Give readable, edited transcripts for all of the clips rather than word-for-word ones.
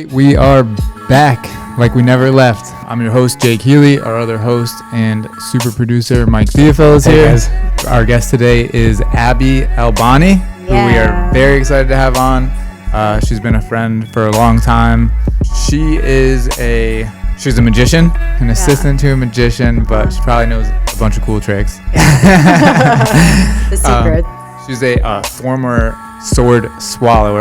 Hey, we are back like we never left. I'm your host, Jake Healy. Our other host and super producer, Mike Theophil, is here. Guys. Our guest today is Abbey Albani, who we are very excited to have on. She's been a friend for a long time. She's a magician, an assistant to a magician, but she probably knows a bunch of cool tricks. The secret. She's a former sword swallower,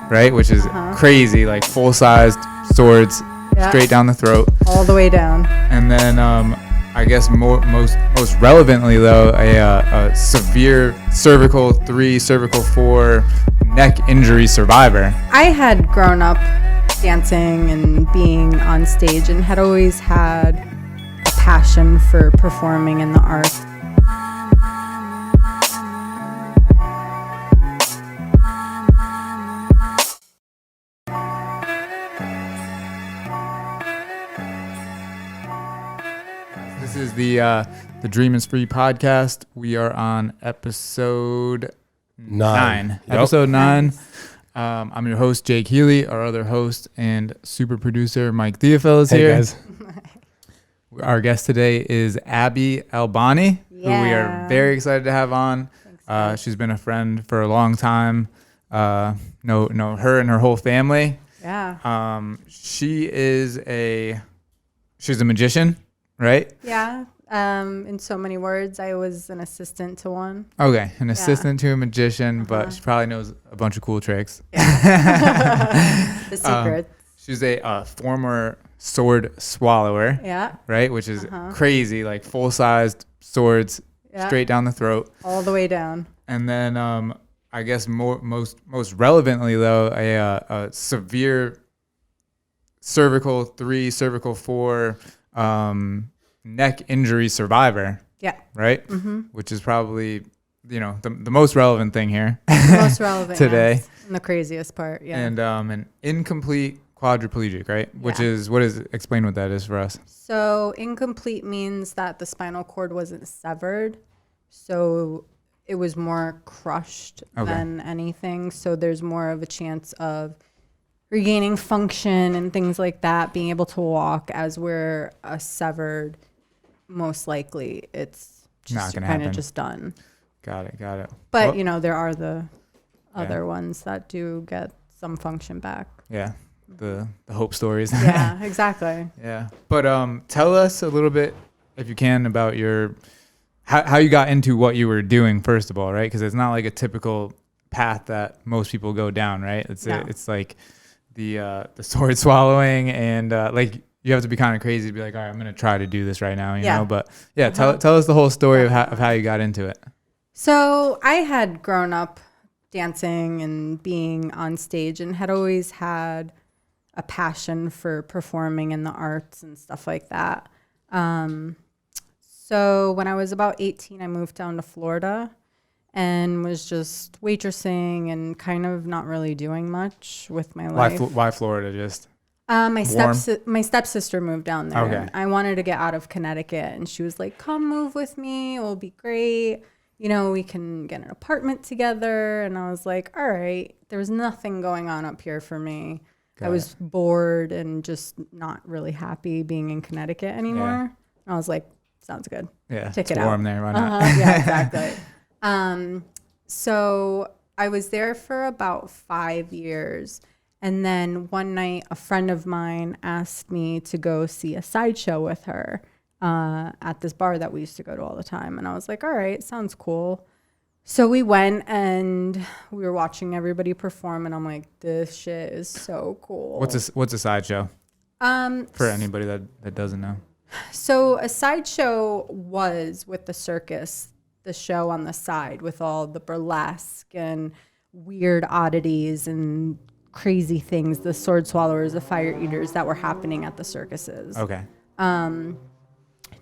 right? Which is crazy, like full-sized swords straight down the throat, all the way down. And then I guess most relevantly though, a severe cervical 3, cervical 4 neck injury survivor. I had grown up dancing and being on stage and had always had a passion for performing in the arts. This is the Dream is Free podcast. We are on episode 9. Yep. Episode 9. I'm your host, Jake Healy. Our other host and super producer, Mike Theophil, is here. Hey, guys. Our guest today is Abbey Albani, who we are very excited to have on. She's been a friend for a long time. Know her and her whole family. Yeah. She's a magician, right? Yeah. In so many words, I was an assistant to one. Okay, an assistant to a magician, but she probably knows a bunch of cool tricks. The secret. She's a former sword swallower, right? Which is crazy, like full-sized swords straight down the throat, all the way down. And then I guess most relevantly though, a severe cervical 3, cervical 4 neck injury survivor. Yeah. Right? Mm-hmm. Which is probably, the most relevant thing here. The most relevant today. Yes. And the craziest part, And an incomplete quadriplegic, right? Which is, explain what that is for us. So incomplete means that the spinal cord wasn't severed. So it was more crushed than anything. So there's more of a chance of regaining function and things like that, being able to walk. As we're a severed, most likely it's just kind of just done. Got it. But there are the other ones that do get some function back. Yeah, the hope stories. Yeah, exactly. Yeah, but tell us a little bit, if you can, about your how you got into what you were doing first of all, right? Because it's not like a typical path that most people go down, right? It's like the sword swallowing and like you have to be kind of crazy to be like, all right, I'm gonna try to do this right now, you know. But tell us the whole story of how you got into it. So I had grown up dancing and being on stage and had always had a passion for performing in the arts and stuff like that. So when I was about 18, I moved down to Florida and was just waitressing and kind of not really doing much with my life. Why Florida? Just my stepsister moved down there. Okay. I wanted to get out of Connecticut, and she was like, "Come move with me. It will be great. We can get an apartment together." And I was like, "All right." There was nothing going on up here for me. I was bored and just not really happy being in Connecticut anymore. Yeah. And I was like, "Sounds good. Yeah, Take it's it warm out." there. Why not? Yeah, exactly. So I was there for about 5 years. And then one night, a friend of mine asked me to go see a sideshow with her at this bar that we used to go to all the time. And I was like, all right, sounds cool. So we went and we were watching everybody perform. And I'm like, this shit is so cool. What's a sideshow? For anybody that doesn't know. So a sideshow was with the circus, the show on the side with all the burlesque and weird oddities and crazy things, the sword swallowers, the fire eaters that were happening at the circuses. Okay.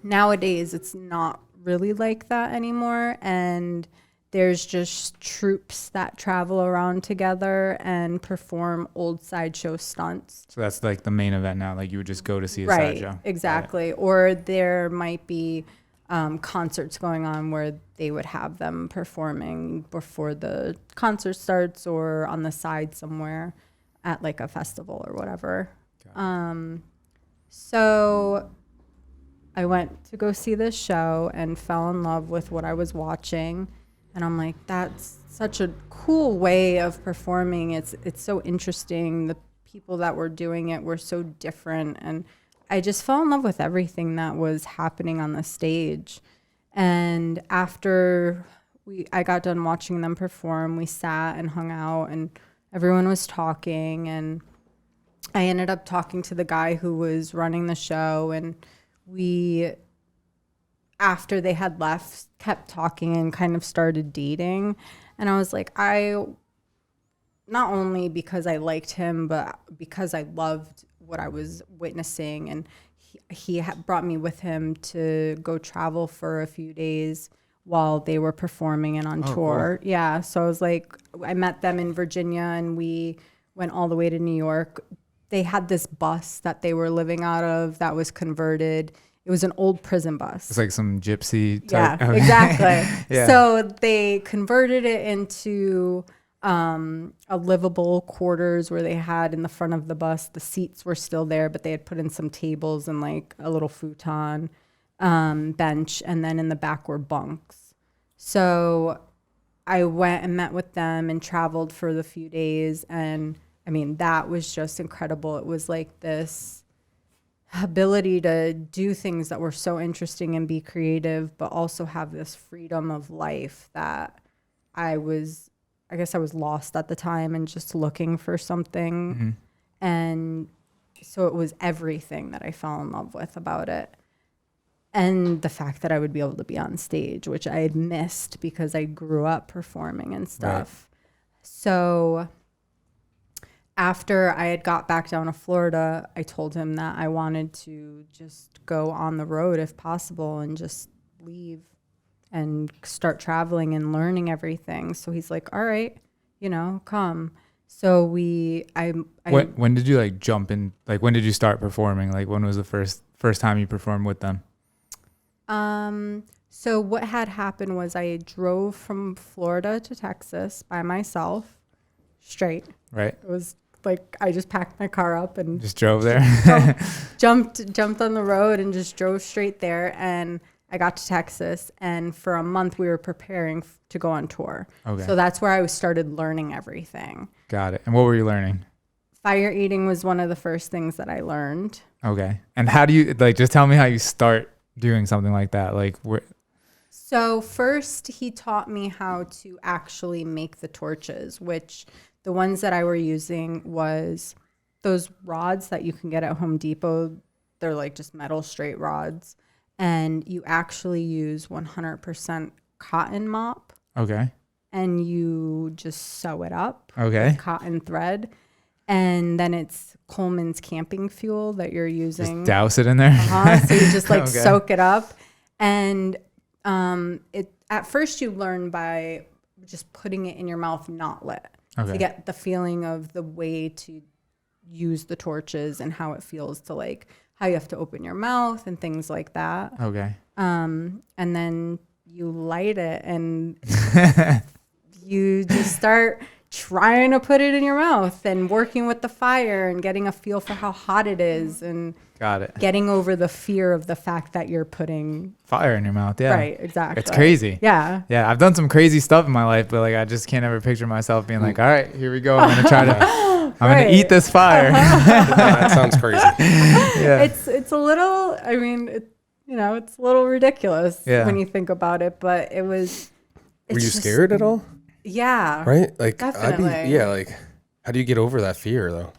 Nowadays, it's not really like that anymore. And there's just troops that travel around together and perform old sideshow stunts. So that's like the main event now. Like you would just go to see a sideshow. Right, exactly. Or there might be concerts going on where they would have them performing before the concert starts or on the side somewhere. at like a festival or whatever. So I went to go see this show and fell in love with what I was watching. And I'm like, that's such a cool way of performing. It's so interesting. The people that were doing it were so different. And I just fell in love with everything that was happening on the stage. And after I got done watching them perform, we sat and hung out and everyone was talking. And I ended up talking to the guy who was running the show, and we, after they had left, kept talking and kind of started dating. And I was like, not only because I liked him, but because I loved what I was witnessing. And he brought me with him to go travel for a few days while they were performing and on tour. Cool. Yeah. So I was like, I met them in Virginia and we went all the way to New York. They had this bus that they were living out of that was converted. It was an old prison bus. It's like some gypsy type. Yeah, exactly. Yeah. So they converted it into a livable quarters where they had in the front of the bus, the seats were still there, but they had put in some tables and like a little futon bench. And then in the back were bunks. So I went and met with them and traveled for the few days. And I mean, that was just incredible. It was like this ability to do things that were so interesting and be creative, but also have this freedom of life that I guess I was lost at the time and just looking for something. Mm-hmm. And so it was everything that I fell in love with about it. And the fact that I would be able to be on stage, which I had missed because I grew up performing and stuff. Right. So after I had got back down to Florida, I told him that I wanted to just go on the road if possible and just leave and start traveling and learning everything. So he's like, all right, come. So when did you like jump in? Like when did you start performing? Like when was the first time you performed with them? So what had happened was I drove from Florida to Texas by myself straight. Right. It was like I just packed my car up and just drove there. jumped on the road and just drove straight there. And I got to Texas, and for a month we were preparing to go on tour. Okay. So that's where I started learning everything. Got it. And what were you learning? Fire eating was one of the first things that I learned. Okay. And how do you just tell me how you start doing something like that? So first he taught me how to actually make the torches, which the ones that I were using was those rods that you can get at Home Depot. They're like just metal straight rods. And you actually use 100% cotton mop. Okay. And you just sew it up. Okay. With cotton thread. And then it's Coleman's camping fuel that you're using. Just douse it in there. So you just like soak it up. And at first you learn by just putting it in your mouth not lit. Okay. To get the feeling of the way to use the torches and how it feels to like how you have to open your mouth and things like that. Okay. And then you light it and you just start trying to put it in your mouth and working with the fire and getting a feel for how hot it is and got it. Getting over the fear of the fact that you're putting fire in your mouth. Yeah. Right. Exactly. It's crazy. Yeah. Yeah. I've done some crazy stuff in my life, but like I just can't ever picture myself being like, all right, here we go. I'm going to try to I'm going to eat this fire. That sounds crazy. Yeah. It's a little, I mean, it's a little ridiculous when you think about it, but it was. Were you scared at all? Yeah. Right? Like, definitely. like, how do you get over that fear though?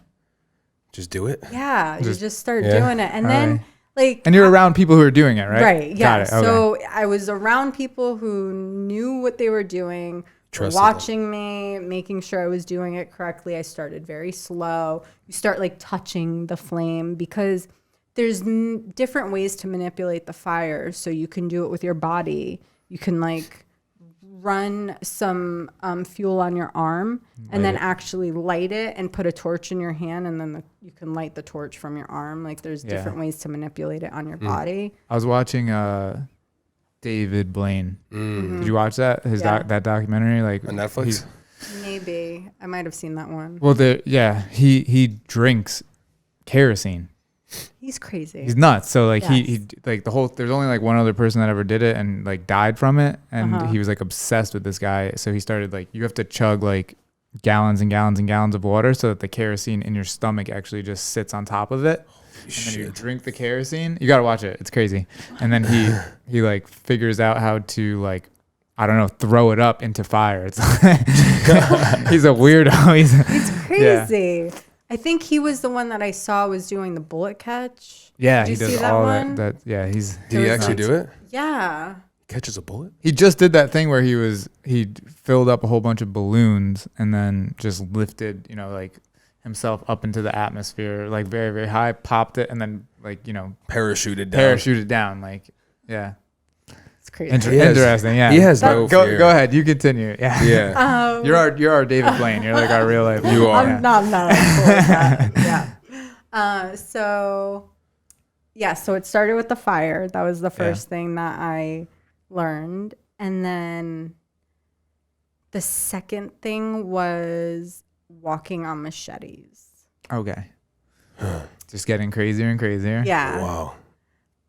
Just do it? Yeah. You just start doing it. And then and you're around people who are doing it, right? Right. Yeah. Got it. Okay. So I was around people who knew what they were doing. Watching me, making sure I was doing it correctly. I started very slow. You start like touching the flame because there's different ways to manipulate the fire. So you can do it with your body. You can like run some fuel on your arm and then actually light it and put a torch in your hand. And then you can light the torch from your arm. Like there's different ways to manipulate it on your body. I was watching David Blaine. Did you watch that? That documentary, like on Netflix. Maybe I might have seen that one. Well, he drinks kerosene. He's crazy. He's nuts. So like Yes. he like the whole. There's only like one other person that ever did it and like died from it, and Uh-huh. he was like obsessed with this guy. So he started like you have to chug like gallons and gallons and gallons of water so that the kerosene in your stomach actually just sits on top of it. And then you drink the kerosene. You gotta watch it. It's crazy. And then he like figures out how to like, I don't know, throw it up into fire. It's he's a weirdo. He's crazy. I think he was the one that I saw was doing the bullet catch. Yeah, Did he you does see that all one? that. Yeah, Did he actually do it? Yeah. Catches a bullet? he just did that thing where he filled up a whole bunch of balloons and then just lifted, like himself up into the atmosphere, like very, very high, popped it, and then like, parachuted down. Like, yeah. It's crazy. Interesting. Yeah. He has no fear. Go ahead. You continue. Yeah. Yeah. You're our David Blaine. You're like our real life. You are. I'm not cool with that. Yeah. So it started with the fire. That was the first thing that I learned. And then the second thing was walking on machetes. Okay. Just getting crazier and crazier. Yeah.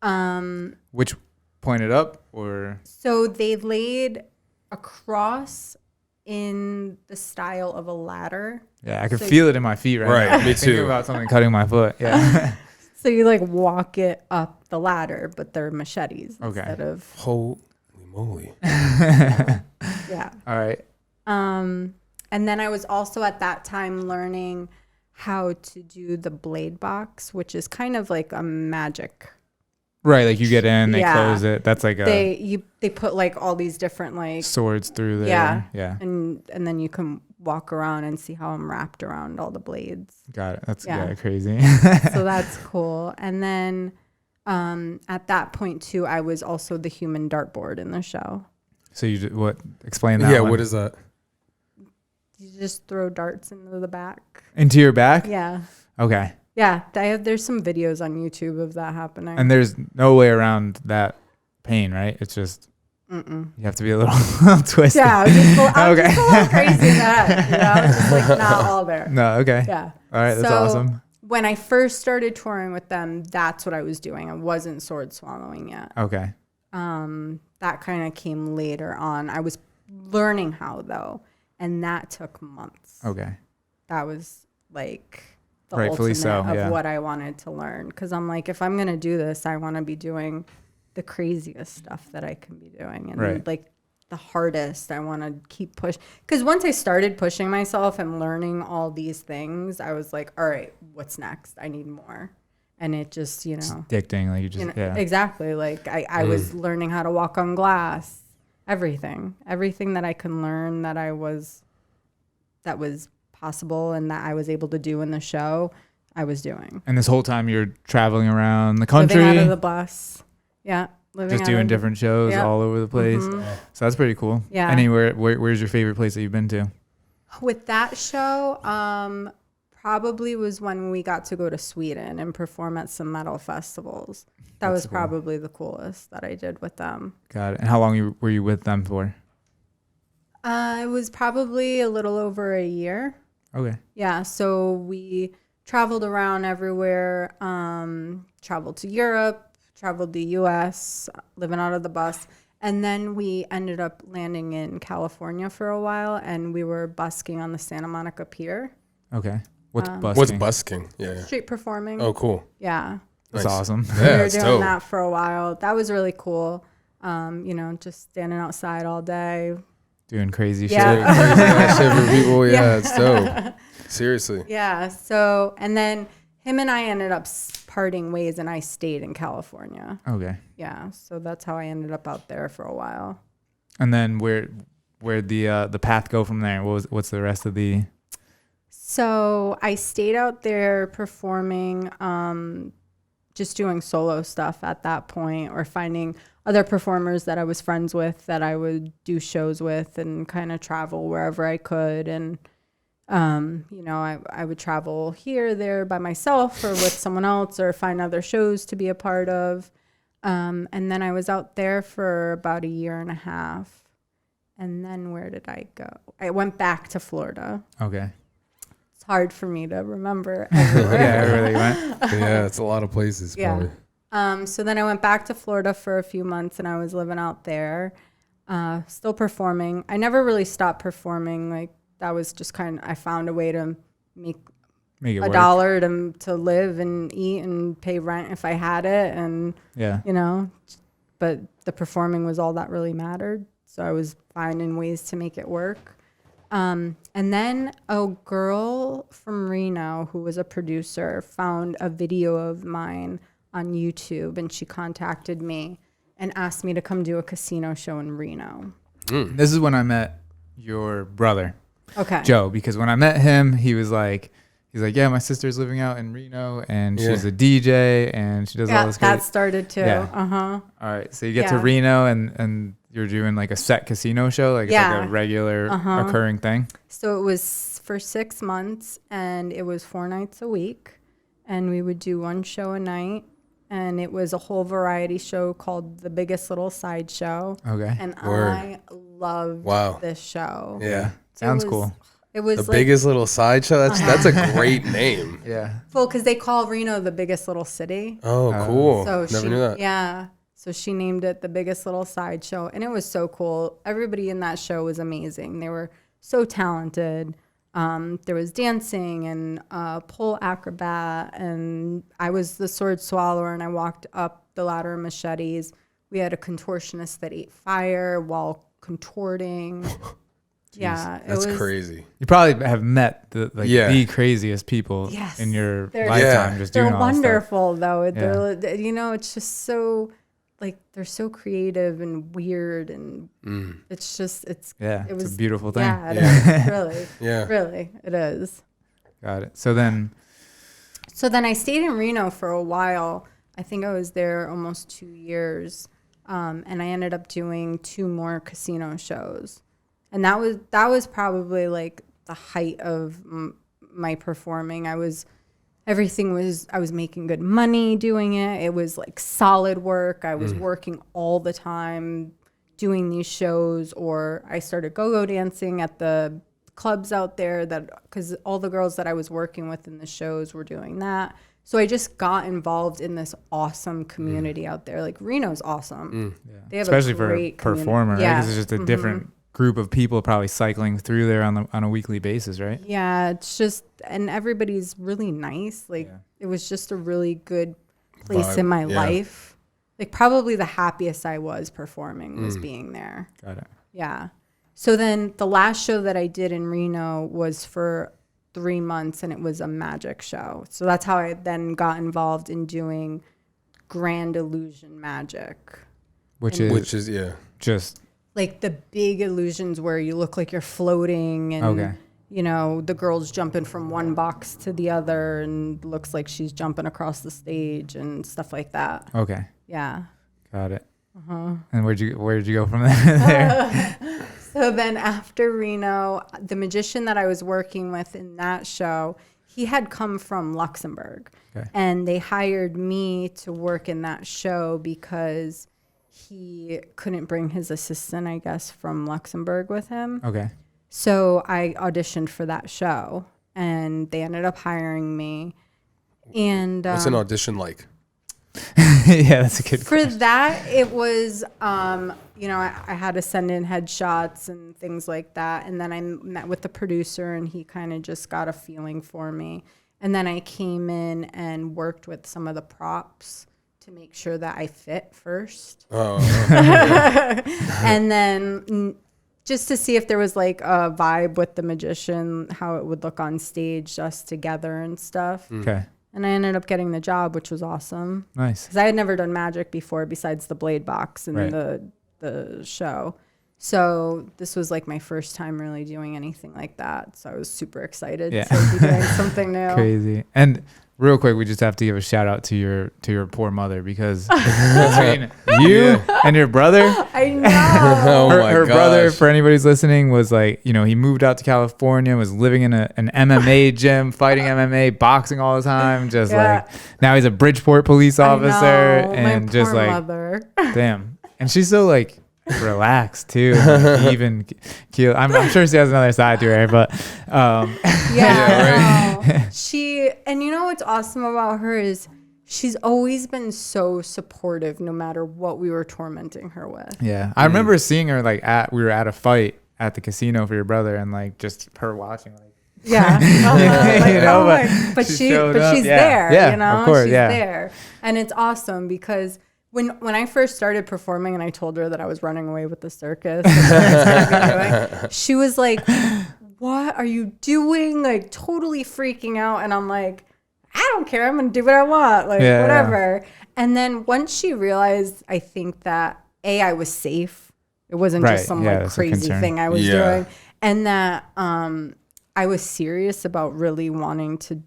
Wow. Which pointed up or? So they laid a cross in the style of a ladder. Yeah, I could feel it in my feet Right, now. me Thinking too. about something cutting my foot. Yeah. So you like walk it up the ladder, but they're machetes instead of. Holy moly. Yeah. All right. And then I was also at that time learning how to do the blade box, which is kind of like a magic. Right, like you get in, they Yeah. close it. That's like They put like all these different like swords through there. Yeah. Yeah. and then you can walk around and see how I'm wrapped around all the blades. Got it. That's Yeah. crazy. So that's cool. And then at that point too, I was also the human dartboard in the show. So explain that. Yeah, one. what is that? You just throw darts into the back. Into your back? Yeah. Okay. Yeah. There's some videos on YouTube of that happening. And there's no way around that pain, right? It's just you have to be a little twisted. Yeah, I was just a little crazy in that. I was just like not all there. No, okay. Yeah. All right, that's So, awesome. When I first started touring with them, that's what I was doing. I wasn't sword swallowing yet. Okay. That kind of came later on. I was learning how though, and that took months. Okay. That was like the Rightfully ultimate so, of yeah. what I wanted to learn. Because I'm like, if I'm gonna do this, I want to be doing the craziest stuff that I can be doing, and Right. like the hardest. I want to keep push. Because once I started pushing myself and learning all these things, I was like, all right, what's next? I need more. And it just, Addicting. Like you just, yeah. exactly. Like I was learning how to walk on glass, everything that I can learn that was possible and that I was able to do in the show, I was doing. And this whole time you're traveling around the country. Living out of the bus. Yeah. Just doing different shows all over the place. So that's pretty cool. Yeah. Anywhere, where's your favorite place that you've been to? With that show, probably was when we got to go to Sweden and perform at some metal festivals. That was probably the coolest that I did with them. Got it. And how long were you with them for? It was probably a little over a year. Okay. Yeah, so we traveled around everywhere, traveled to Europe, traveled the U.S., living out of the bus. And then we ended up landing in California for a while, and we were busking on the Santa Monica Pier. Okay. What's busking? What's busking? Yeah. Street performing. Oh, cool. Yeah. That's Nice. awesome. We Yeah, were it's doing dope. that for a while. That was really cool. Just standing outside all day. Doing crazy Yeah. shit. Crazy ass shit for people. Yeah, it's dope. Seriously. Yeah. So, and then him and I ended up parting ways, and I stayed in California. Okay. Yeah. So that's how I ended up out there for a while. And then where'd the path go from there? What's the rest of the? So I stayed out there performing, just doing solo stuff at that point, or finding other performers that I was friends with that I would do shows with and kind of travel wherever I could. And, I would travel here, there by myself or with someone else, or find other shows to be a part of. And then I was out there for about a year and a half. And then where did I go? I went back to Florida. Okay. It's hard for me to remember everywhere. Everywhere you went. Yeah, it's a lot of places. Yeah. Probably. So then I went back to Florida for a few months, and I was living out there, still performing. I never really stopped performing. Like, that was just I found a way to make Make it a work. dollar to live and eat and pay rent if I had it. And, but the performing was all that really mattered. So I was finding ways to make it work. And then a girl from Reno who was a producer found a video of mine on YouTube, and she contacted me and asked me to come do a casino show in Reno. This is when I met your brother, Okay. Joe, because when I met him, he's like, yeah, my sister's living out in Reno, and she's a DJ, and she does all this. That started too. Yeah. Uh-huh. All right, so you get to Reno, and you're doing like a set casino show, like it's like a regular occurring thing. So it was for 6 months, and it was 4 nights a week, and we would do one show a night, and it was a whole variety show called The Biggest Little Sideshow. Okay. And I loved this show. Yeah. Sounds cool. It was The Biggest Little Sideshow. That's a great name. Yeah. Well, because they call Reno the biggest little city. Oh, cool. So Never knew that. Yeah. So she named it The Biggest Little Sideshow, and it was so cool. Everybody in that show was amazing. They were so talented. There was dancing and pole acrobat, and I was the sword swallower, and I walked up the ladder of Machetes. We had a contortionist that ate fire while contorting. Yeah, That's crazy. You probably have met the craziest people in your lifetime just doing they're all this stuff. wonderful though. They're it's just so they're so creative and weird, and it's just it's a beautiful thing. Yeah, it is. Really. Really, it is. Got it. So then I stayed in Reno for a while. I think I was there almost 2 years, and I ended up doing 2 more casino shows. And that was probably like the height of my performing. I was making good money doing it. It was like solid work. I was working all the time doing these shows, or I started go-go dancing at the clubs out there because all the girls that I was working with in the shows were doing that. So I just got involved in this awesome community out there. Like, Reno's awesome. They have especially a great for a performer, right? Because it's just a different group of people probably cycling through there on a weekly basis, right? Yeah, it's just, and everybody's really nice. Like, it was just a really good place in my life. Like, probably the happiest I was performing was being there. Got it. Yeah. So then the last show that I did in Reno was for 3 months, and it was a magic show. So that's how I then got involved in doing Grand Illusion Magic. Which is just like the big illusions where you look like you're floating, and the girl's jumping from one box to the other and looks like she's jumping across the stage and stuff like that. Okay. Yeah. Got it. And where'd you go from there? So then after Reno, the magician that I was working with in that show, he had come from Luxembourg, and they hired me to work in that show because he couldn't bring his assistant, I guess, from Luxembourg with him. Okay. So I auditioned for that show, and they ended up hiring me. And what's an audition like? Yeah, that's a good question. For that, it was, I had to send in headshots and things like that. And then I met with the producer, and he kind of just got a feeling for me. And then I came in and worked with some of the props to make sure that I fit first. And then just to see if there was like a vibe with the magician, how it would look on stage, us together and stuff. Okay. And I ended up getting the job, which was awesome. Nice. Because I had never done magic before besides the blade box and the show. So this was like my first time really doing anything like that. So I was super excited to be doing something new. Crazy. And real quick, we just have to give a shout out to your poor mother, because between you and your brother, I know. her brother, for anybody who's listening, was like, he moved out to California, was living in an MMA gym, fighting MMA, boxing all the time, just like now he's a Bridgeport police officer, and my just poor like mother. Damn. And she's so like relaxed too. Even keel. I'm sure she has another side to her, but yeah, she, and you know what's awesome about her is she's always been so supportive no matter what we were tormenting her with. Yeah, I remember seeing her like we were at a fight at the casino for your brother, and like just her watching like. Yeah, like, but she's there. Yeah, you know, of course, she's there, and it's awesome because when I first started performing and I told her that I was running away with the circus, she was like, "What are you doing?" Like totally freaking out, and I'm like, "I don't care. I'm gonna do what I want, like whatever." Yeah. And then once she realized, I think that I was safe. It wasn't just some like crazy thing I was doing, and that I was serious about really wanting to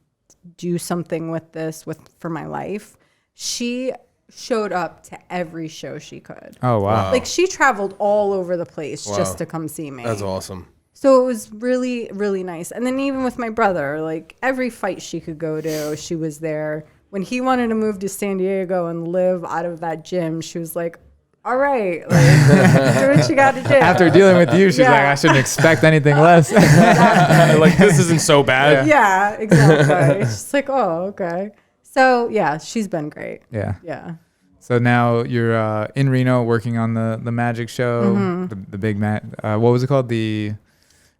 do something with this for my life. She showed up to every show she could. Oh, wow. Like she traveled all over the place just to come see me. That's awesome. So it was really, really nice. And then even with my brother, like every fight she could go to, she was there. When he wanted to move to San Diego and live out of that gym, she was like, all right, like, do what you got to do. After dealing with you, she's like, I shouldn't expect anything less. Like, this isn't so bad. Yeah, exactly. It's just like, oh, okay. So, yeah, she's been great. Yeah. Yeah. So now you're in Reno working on the magic show, the big what was it called? The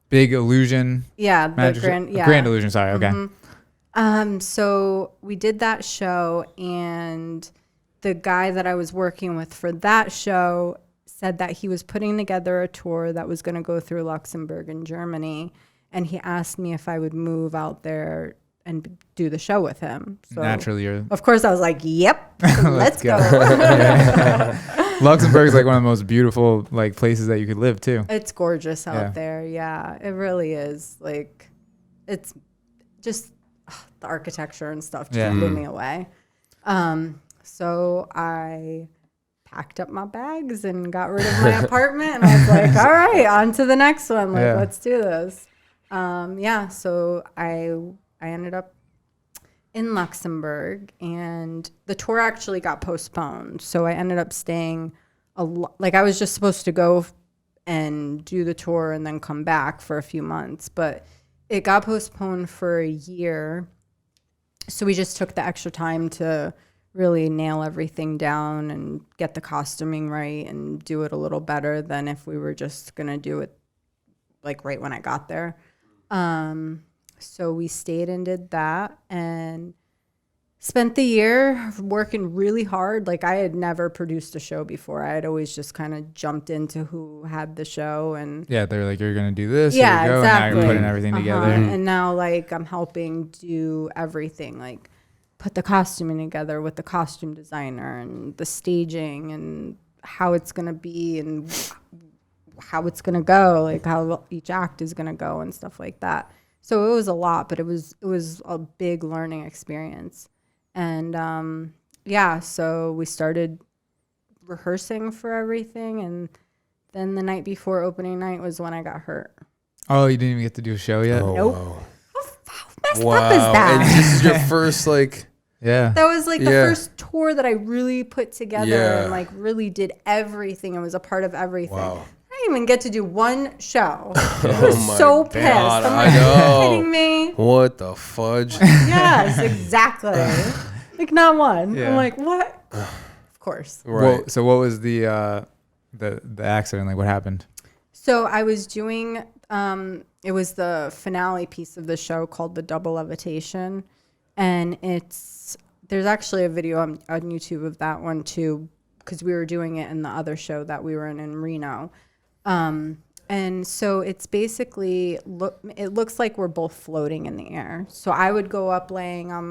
Big Illusion? Yeah, the Grand Illusion, sorry, okay. So we did that show, and the guy that I was working with for that show said that he was putting together a tour that was going to go through Luxembourg and Germany. And he asked me if I would move out there and do the show with him. So naturally, of course I was like, yep, let's go. Luxembourg is like one of the most beautiful like places that you could live too. It's gorgeous out there. Yeah, it really is. Like, it's just the architecture and stuff just blew me away. So I packed up my bags and got rid of my apartment, and I was like, all right, on to the next one. Like, let's do this. So I ended up in Luxembourg, and the tour actually got postponed. So I ended up staying like I was just supposed to go and do the tour and then come back for a few months, but it got postponed for a year. So we just took the extra time to really nail everything down and get the costuming right and do it a little better than if we were just going to do it like right when I got there. So we stayed and did that and spent the year working really hard. Like, I had never produced a show before. I had always just kind of jumped into who had the show. And yeah, they're like, you're going to do this. Yeah, here you go. exactly. And now you're putting everything together. And now, like, I'm helping do everything. Like, put the costuming together with the costume designer and the staging and how it's going to be and how it's going to go, like how each act is going to go and stuff like that. So it was a lot, but it was a big learning experience. And so we started rehearsing for everything, and then the night before opening night was when I got hurt. Oh, you didn't even get to do a show yet? Oh, nope. Wow. How messed up is that? And this is your first, like... Yeah. That was like the first tour that I really put together and like really did everything. It was a part of everything. Wow. I didn't even get to do one show. I was so pissed. I'm like, are you kidding me? What the fudge? Yes, exactly. Like, not one. Yeah. I'm like, what? Of course. Right. Well, so what was the accident? Like, what happened? So I was doing, it was the finale piece of the show called The Double Levitation. And there's actually a video on YouTube of that one too, because we were doing it in the other show that we were in Reno. And so it's basically, it looks like we're both floating in the air. So I would go up laying on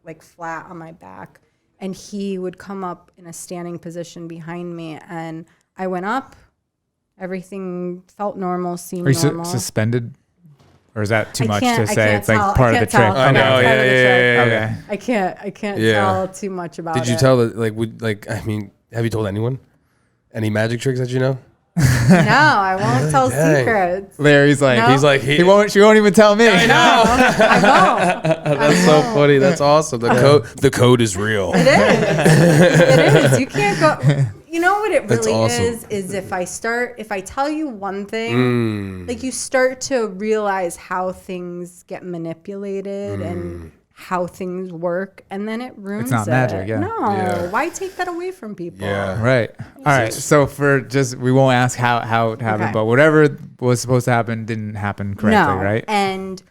like flat on my back, and he would come up in a standing position behind me. And I went up, everything felt normal, seemed normal. Are you suspended? Or is that too much to say? It's like part of the trick. I know, yeah. Okay. I can't tell too much about it. Did you tell have you told anyone? Any magic tricks that you know? No, I won't tell secrets. Larry's like, no? She won't even tell me. I know. I won't. That's so funny. That's awesome. The code is real. It is. You can't go. You know what it That's really awesome. is if I tell you one thing, like you start to realize how things get manipulated and how things work, and then it ruins It's not magic, yeah. No, Yeah. why take that away from people? Yeah. Right. All right. So we won't ask how it happened, Okay. but whatever was supposed to happen didn't happen correctly, No, right? and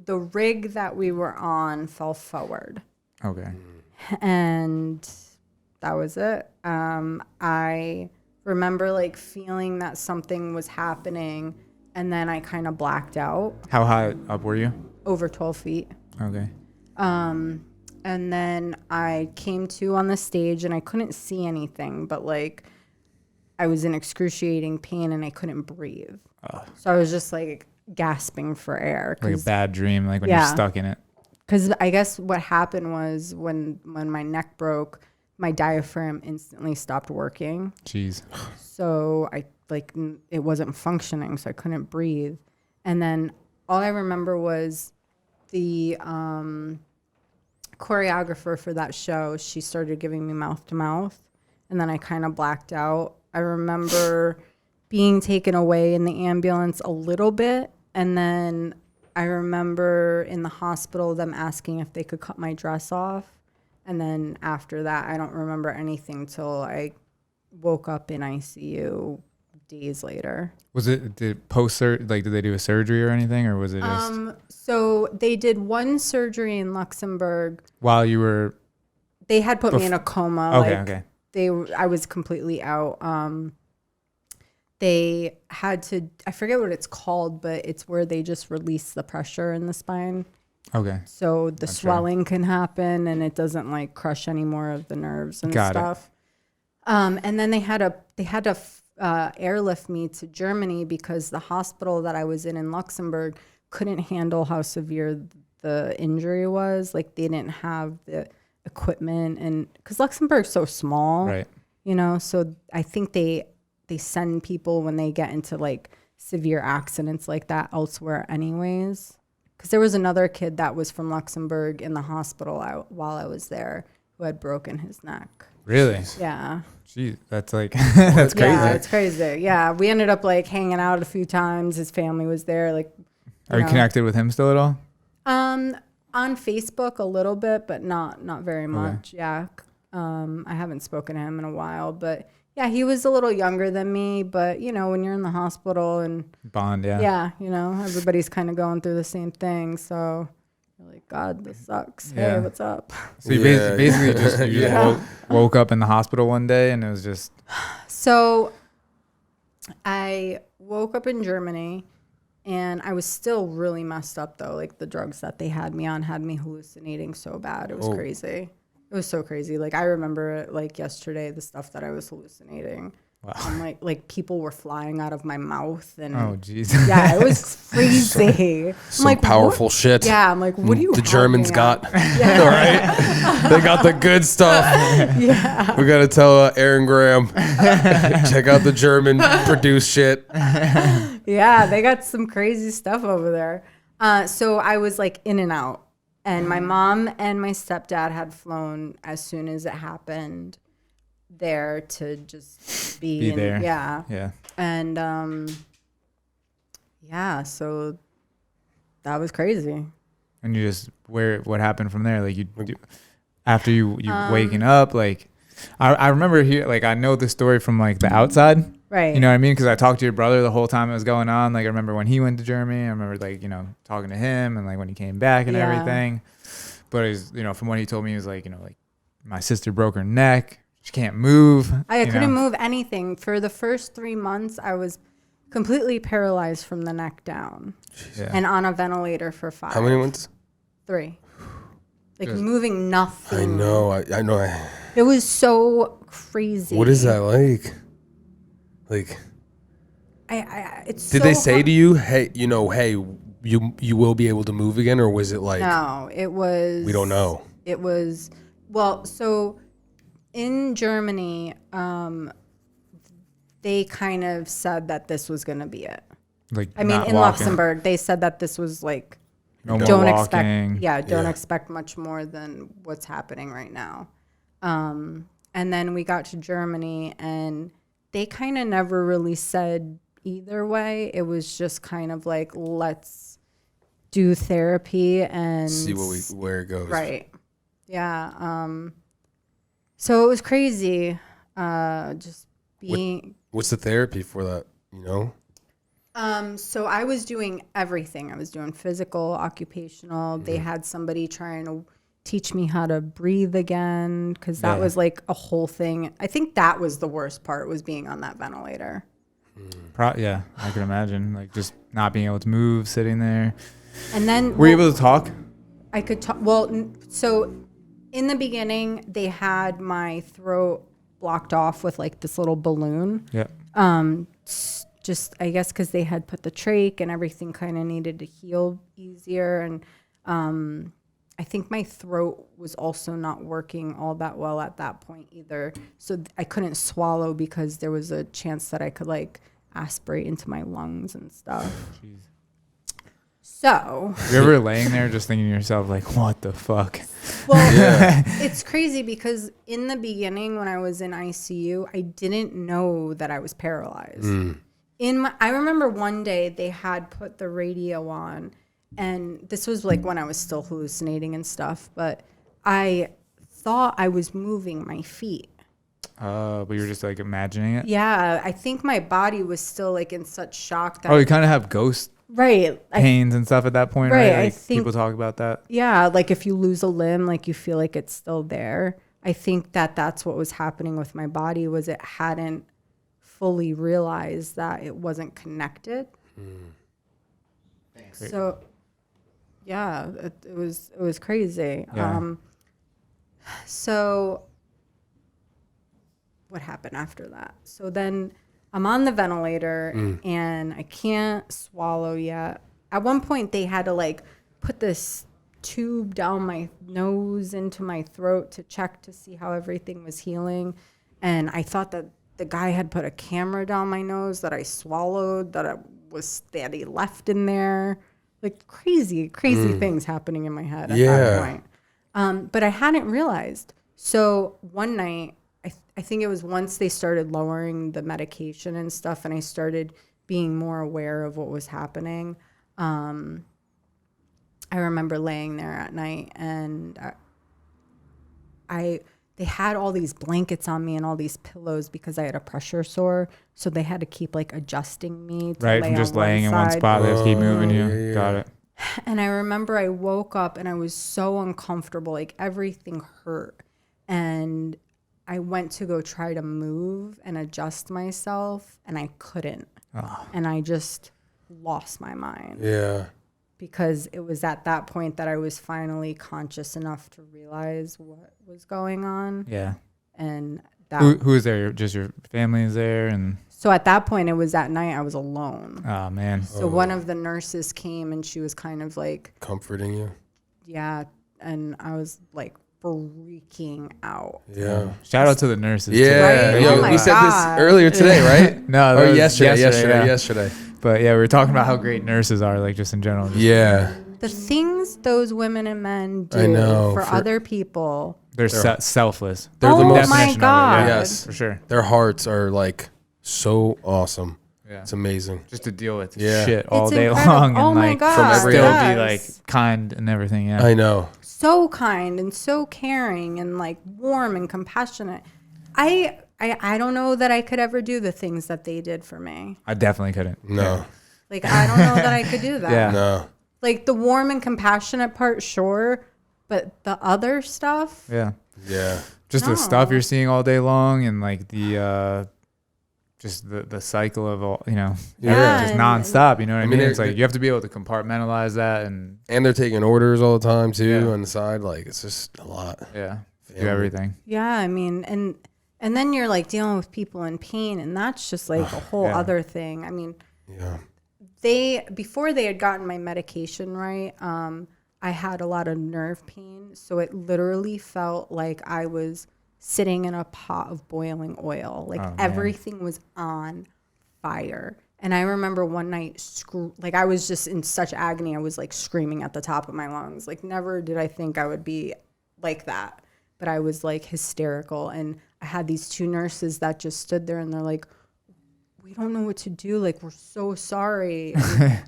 the rig that we were on fell forward. Okay. And that was it. I remember like feeling that something was happening, and then I kind of blacked out. How high up were you? Over 12 feet. Okay. And then I came to on the stage, and I couldn't see anything, but like I was in excruciating pain and I couldn't breathe. So I was just like gasping for air. Like a bad dream, like when you're stuck in it. Because I guess what happened was when my neck broke, my diaphragm instantly stopped working. Jeez. So it wasn't functioning, so I couldn't breathe. And then all I remember was the choreographer for that show, she started giving me mouth to mouth, and then I kind of blacked out. I remember being taken away in the ambulance a little bit, and then I remember in the hospital them asking if they could cut my dress off. And then after that, I don't remember anything till I woke up in ICU days later. Was it did they do a surgery or anything, or was it just So they did one surgery in Luxembourg. while you were? They had put me in a coma. Okay. I was completely out. They had to, I forget what it's called, but it's where they just release the pressure in the spine. Okay. So the swelling can happen, and it doesn't like crush any more of the nerves and stuff. And then they had to airlift me to Germany because the hospital that I was in Luxembourg couldn't handle how severe the injury was. Like they didn't have the equipment, and because Luxembourg's so small, Right. you know, so I think they send people when they get into like severe accidents like that elsewhere anyways. Because there was another kid that was from Luxembourg in the hospital while I was there who had broken his neck. Really? Yeah. Jeez, that's like that's crazy. Yeah, it's crazy. Yeah, we ended up like hanging out a few times. His family was there. Like, Are you connected with him still at all? On Facebook a little bit, but not very much. Yeah. I haven't spoken to him in a while, but yeah, he was a little younger than me, but you know, when you're in the hospital and Bond, yeah. yeah, you know, everybody's kind of going through the same thing. So you're like, God, this sucks. Yeah. Hey, what's up? So you basically just woke up in the hospital one day, and it was just. So I woke up in Germany, and I was still really messed up though. Like the drugs that they had me on had me hallucinating so bad. It was crazy. It was so crazy. Like I remember it like yesterday, the stuff that I was hallucinating. Wow. And like people were flying out of my mouth, and Oh, jeez. yeah, it was crazy. Some like, powerful what? shit. Yeah, I'm like, what do you? The Germans got. Yeah. All right. They got the good stuff. Yeah. We got to tell Aaron Graham, check out the German produced shit. Yeah, they got some crazy stuff over there. So I was like in and out. And my mom and my stepdad had flown as soon as it happened there to just be there. Yeah. Yeah. And yeah, so that was crazy. And you just what happened from there? Like after you waking up, like I remember here, like I know the story from like the outside. Right. You know what I mean? Because I talked to your brother the whole time it was going on. Like I remember when he went to Germany. I remember like, you know, talking to him and like when he came back and everything. But it's, you know, from what he told me, he was like, you know, like my sister broke her neck. She can't move. I couldn't move anything. For the first 3 months, I was completely paralyzed from the neck down. Yeah. And on a ventilator for 5. How many months? 3. Like moving nothing. I know. I know. It was so crazy. What is that like? Like, it's did so they say to you, hey, you know, hey, you will be able to move again, or was it like? No, it was. We don't know. It was, well, so in Germany, they kind of said that this was going to be it. Like I mean, not in walking. Luxembourg, they said that this was like, No more don't walking. expect, don't expect much more than what's happening right now. And then we got to Germany, and they kind of never really said either way. It was just kind of like, let's do therapy and see where it goes. Right. Yeah. So it was crazy. Just being. What's the therapy for that? You know? So I was doing everything. I was doing physical, occupational. They had somebody trying to teach me how to breathe again, because that was like a whole thing. I think that was the worst part, was being on that ventilator. Yeah, I can imagine. Like just not being able to move, sitting there. And then were you able to talk? I could talk. Well, so in the beginning, they had my throat blocked off with like this little balloon. Yeah. Just I guess because they had put the trach and everything kind of needed to heal easier, and I think my throat was also not working all that well at that point either. So I couldn't swallow because there was a chance that I could like aspirate into my lungs and stuff. Jeez. So you're ever laying there just thinking to yourself like, what the fuck? Well, it's crazy because in the beginning when I was in ICU, I didn't know that I was paralyzed. I remember one day they had put the radio on, and this was like when I was still hallucinating and stuff, but I thought I was moving my feet. But you were just like imagining it? Yeah, I think my body was still like in such shock that you kind of have ghost pains and stuff at that point, right? Like I think people talk about that. Yeah, like if you lose a limb, like you feel like it's still there. I think that that's what was happening with my body, was it hadn't fully realized that it wasn't connected. So yeah, it was crazy. Yeah. So what happened after that? So then I'm on the ventilator and I can't swallow yet. At one point they had to like put this tube down my nose into my throat to check to see how everything was healing. And I thought that the guy had put a camera down my nose that I swallowed, that he left in there. Like crazy things happening in my head at that point. But I hadn't realized. So one night, I think it was once they started lowering the medication and stuff, and I started being more aware of what was happening. I remember laying there at night, and they had all these blankets on me and all these pillows because I had a pressure sore. So they had to keep like adjusting me to right, from just laying in one spot. They have to keep moving you. Yeah. Got it. And I remember I woke up and I was so uncomfortable, like everything hurt, and I went to go try to move and adjust myself, and I couldn't. And I just lost my mind. Yeah. Because it was at that point that I was finally conscious enough to realize what was going on. Yeah. And that who is there? Just your family is there? And so at that point, it was at night. I was alone. Oh, man. So one of the nurses came, and she was kind of like comforting you. Yeah. And I was like freaking out. Yeah. Shout out to the nurses. Yeah. Right? Yo, Oh my we said God. this earlier today, right? No, or yesterday. But yeah, we were talking about how great nurses are, like just in general. Yeah. The things those women and men do I know, for other people. They're selfless. They're the most my God. Yes, for sure. Their hearts are like so awesome. Yeah. It's amazing. Just to deal with shit all it's day incredible. long and my like God. from every still end. be like kind and everything. Yeah. I know. So kind and so caring and like warm and compassionate. I don't know that I could ever do the things that they did for me. I definitely couldn't. No. Like, I don't know that I could do that. Yeah. No. Like the warm and compassionate part, sure. But the other stuff. Yeah. Yeah. Just the stuff you're seeing all day long and like the, just the cycle of all, just nonstop. You know what I mean? It's like you have to be able to compartmentalize that and they're taking orders all the time too on the side. Like it's just a lot. Yeah. Do everything. Yeah. I mean, and then you're like dealing with people in pain, and that's just like a whole other thing. I mean, before they had gotten my medication right, I had a lot of nerve pain. So it literally felt like I was sitting in a pot of boiling oil. Like everything was on fire. And I remember one night, I was just in such agony. I was like screaming at the top of my lungs. Like never did I think I would be like that. But I was like hysterical. And I had these 2 nurses that just stood there and they're like, we don't know what to do. Like, we're so sorry.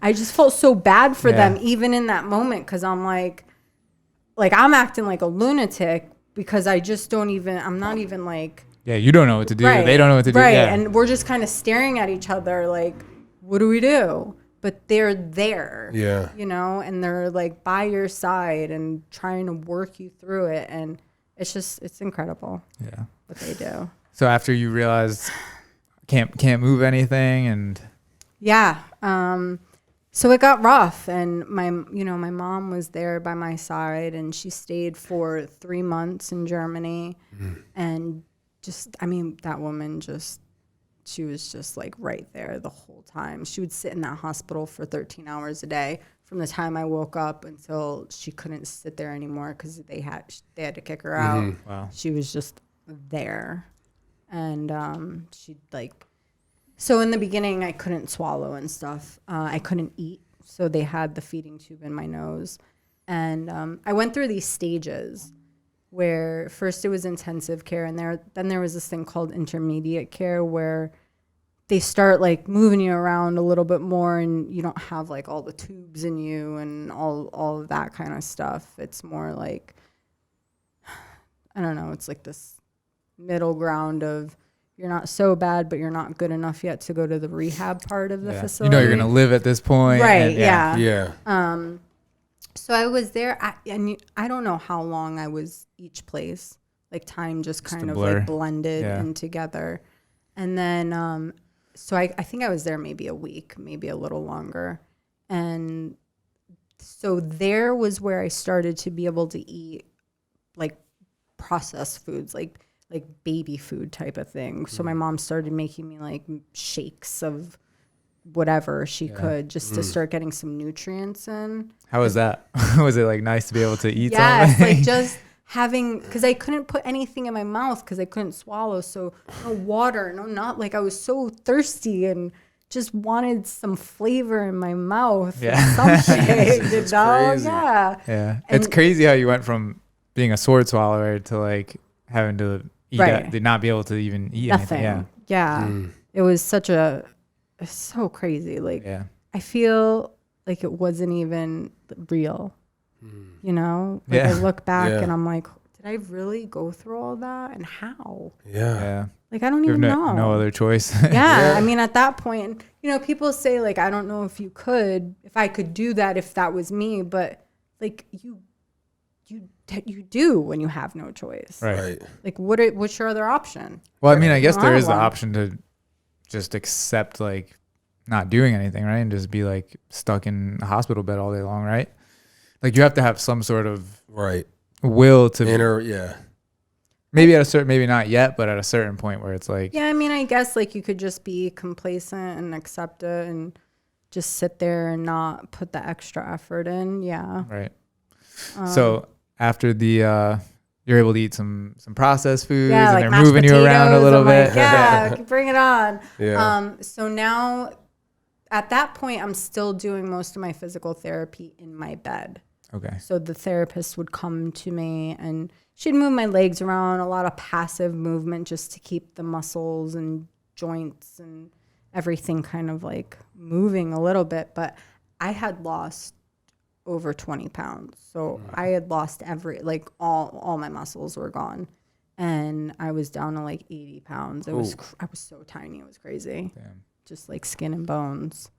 I just felt so bad for them, even in that moment. Cause I'm like I'm acting like a lunatic because I just don't even, I'm not even like. Yeah. You don't know what to do. Right, They don't know what to do. Right. Yeah. And we're just kind of staring at each other like, what do we do? But they're there, you know, and they're like by your side and trying to work you through it. And it's incredible. Yeah. What they do. So after you realized can't move anything and. Yeah. So it got rough and my mom was there by my side and she stayed for 3 months in Germany and that woman she was just like right there the whole time. She would sit in that hospital for 13 hours a day from the time I woke up until she couldn't sit there anymore because they had to kick her out. Wow. She was just there. And she'd like, so in the beginning I couldn't swallow and stuff. I couldn't eat. So they had the feeding tube in my nose. And I went through these stages where first it was intensive care and then there was this thing called intermediate care where they start like moving you around a little bit more and you don't have like all the tubes in you and all of that kind of stuff. It's more like, I don't know, it's like this middle ground of you're not so bad, but you're not good enough yet to go to the rehab part of the facility. You know you're going to live at this point. Right, and, Yeah. So I was there, and I don't know how long I was each place. Like time just kind of like blended in together. And then, so I think I was there maybe a week, maybe a little longer. And so there was where I started to be able to eat like processed foods, like baby food type of thing. So my mom started making me like shakes of whatever she could just to start getting some nutrients in. How was that? Was it like nice to be able to eat yes, something? like just having, because I couldn't put anything in my mouth because I couldn't swallow. So no water, not like I was so thirsty and just wanted some flavor in my mouth. Yeah. Something, you know? Crazy. Yeah. Yeah. And it's crazy how you went from being a sword swallower to like having to eat to not be able to even eat nothing. anything. Yeah. It was it's so crazy. Like, I feel like it wasn't even real, you know? Like I look back and I'm like, did I really go through all that? And how? Yeah. Like, I don't even know. No other choice. I mean, at that point, you know, people say like, I don't know if I could do that if that was me, but like you do when you have no choice. Right. Like what's your other option? Well, I mean, I guess there is the option to just accept like not doing anything, right? And just be like stuck in a hospital bed all day long, right? Like you have to have some sort of will to maybe at a certain, maybe not yet, but at a certain point where it's like, I mean, I guess like you could just be complacent and accept it and just sit there and not put the extra effort in. Yeah. Right. So after the, you're able to eat some processed foods and like they're moving you around a little bit. Like, bring it on. Yeah. So now at that point, I'm still doing most of my physical therapy in my bed. Okay. So the therapist would come to me and she'd move my legs around, a lot of passive movement just to keep the muscles and joints and everything kind of like moving a little bit. But I had lost over 20 pounds. So I had lost all my muscles were gone. And I was down to like 80 pounds. I was so tiny. It was crazy. Damn. Just like skin and bones.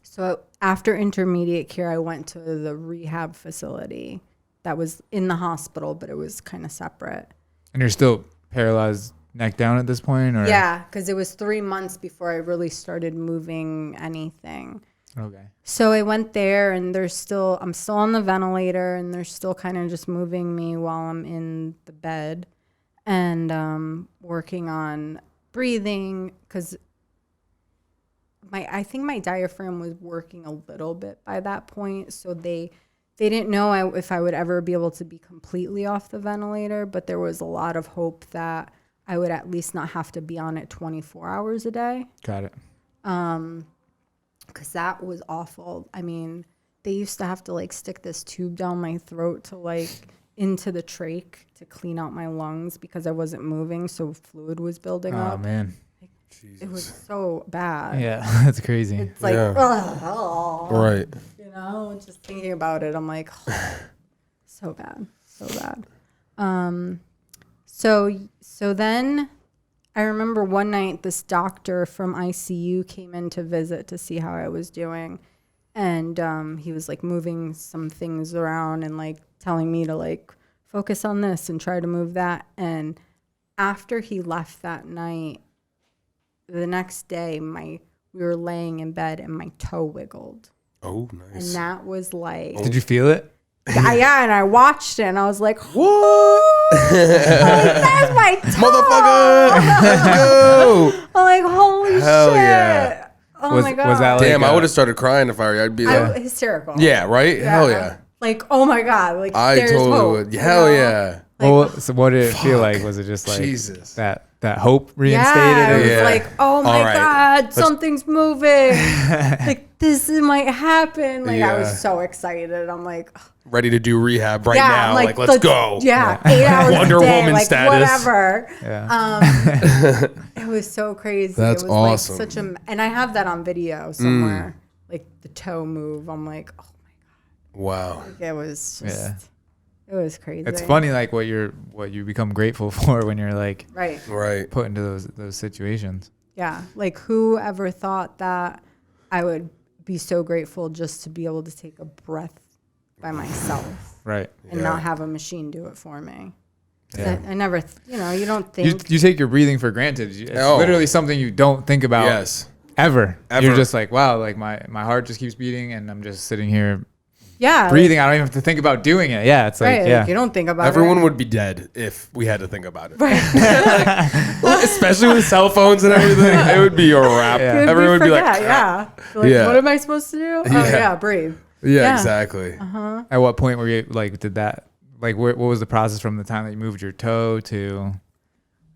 So after intermediate care, I went to the rehab facility that was in the hospital, but it was kind of separate. And you're still paralyzed neck down at this point? Or? Yeah, because it was 3 months before I really started moving anything. Okay. So I went there and I'm still on the ventilator and they're still kind of just moving me while I'm in the bed and working on breathing because I think my diaphragm was working a little bit by that point. So they didn't know if I would ever be able to be completely off the ventilator, but there was a lot of hope that I would at least not have to be on it 24 hours a day. Got it. Because that was awful. I mean, they used to have to like stick this tube down my throat to like into the trach to clean out my lungs because I wasn't moving, so fluid was building up. Oh man. It was so bad. Yeah, that's crazy. It's like, Right. you know, just thinking about it, I'm like, so bad. So then I remember one night this doctor from ICU came in to visit to see how I was doing. And he was like moving some things around and like telling me to like focus on this and try to move that. And after he left that night, the next day, we were laying in bed and my toe wiggled. Oh, nice. And that was like... Did you feel it? Yeah, and I watched it and I was like, what? That's my toe! Motherfucker! Let's go! I'm like, holy Hell shit. Yeah. Oh my God. Was that Damn, like I would have started crying if I were you. I'd be like... hysterical. Yeah, right? Hell yeah. Like, oh my God. Like, I there's totally hope, would. you Hell know? yeah. Well, so what did it feel like? Was it just like Jesus. that hope reinstated? Yeah, it was Yeah. like, oh my All right. God, something's moving. Like, this might happen. Like, I Yeah. was so excited. I'm like, Ready to do rehab right yeah, now. I'm Like, let's go. Yeah, 8 hours Wonder a day, Woman like, status. whatever. Yeah. It was so crazy. That's it was awesome. like such a, and I have that on video somewhere, like the toe move. I'm like, oh my Wow. God. It was just, Yeah. it was crazy. It's funny, like what you become grateful for when you're like Right. Right. put into those situations. Yeah. Like, who ever thought that I would be so grateful just to be able to take a breath by myself Right. and Yeah. not have a machine do it for me. 'Cause Yeah. I never, you don't think. You take your breathing for granted. It's Oh. literally something you don't think about Yes. ever. Ever. You're just like, wow, like my heart just keeps beating and I'm just sitting here Yeah. breathing. I don't even have to think about doing it. Yeah. It's like, Right. yeah. Like, you don't think about Everyone it. would be dead if we had to think about it. Especially with cell phones and everything. It would be a wrap. Yeah. Everyone would be like, forget, yeah. Like, Yeah. what am I supposed to do? Oh, Yeah. yeah, breathe. yeah, Yeah. exactly. At what point were you like, did that, like, what was the process from the time that you moved your toe to?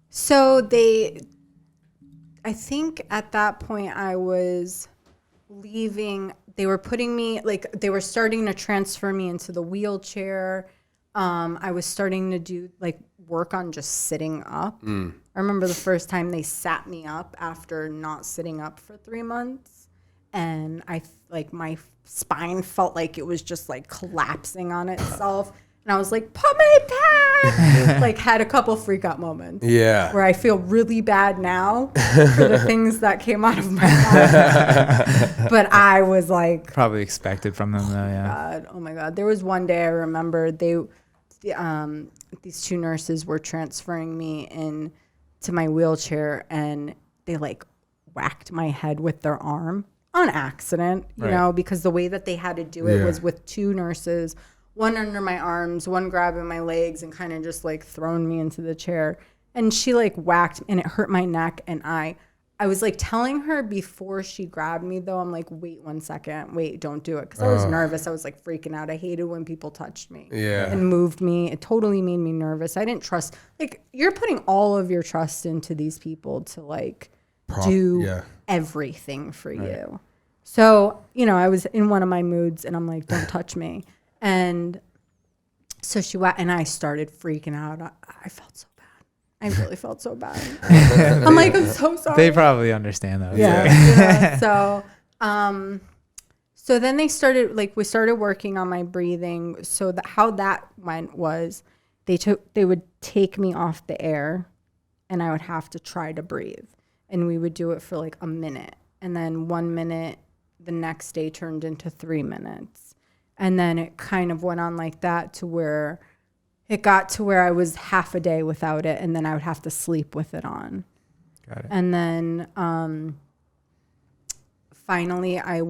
So I think at that point I was leaving. They were putting me, like, they were starting to transfer me into the wheelchair. I was starting to do like work on just sitting up. I remember the first time they sat me up after not sitting up for 3 months. And my spine felt like it was just like collapsing on itself. And I was like, put me back. Like, had a couple freak out moments. Yeah. Where I feel really bad now for the things that came out of my mouth. But I was like, Probably expected from them though, yeah. God, oh my God. There was one day I remember these two nurses were transferring me in to my wheelchair and they like whacked my head with their arm on accident, you Right. know, because the way that they had to do it Yeah. was with two nurses, one under my arms, one grabbing my legs and kind of just like throwing me into the chair. And she like whacked and it hurt my neck. And I was like telling her before she grabbed me though, I'm like, wait 1 second, wait, don't do it. Cause I was nervous. I was like freaking out. I hated when people touched me Yeah. and moved me. It totally made me nervous. I didn't trust, like, you're putting all of your trust into these people to like do yeah. everything for you. So, you know, I was in one of my moods and I'm like, don't touch me. And so she went and I started freaking out. I felt so bad. I really felt so bad. I'm like, I'm so sorry. They probably understand though. Yeah. So, so then we started working on my breathing. So how that went was they would take me off the air and I would have to try to breathe. And we would do it for like a minute. And then 1 minute the next day turned into 3 minutes. And then it kind of went on like that to where it got to where I was half a day without it. And then I would have to sleep with it on. Got it. And then finally I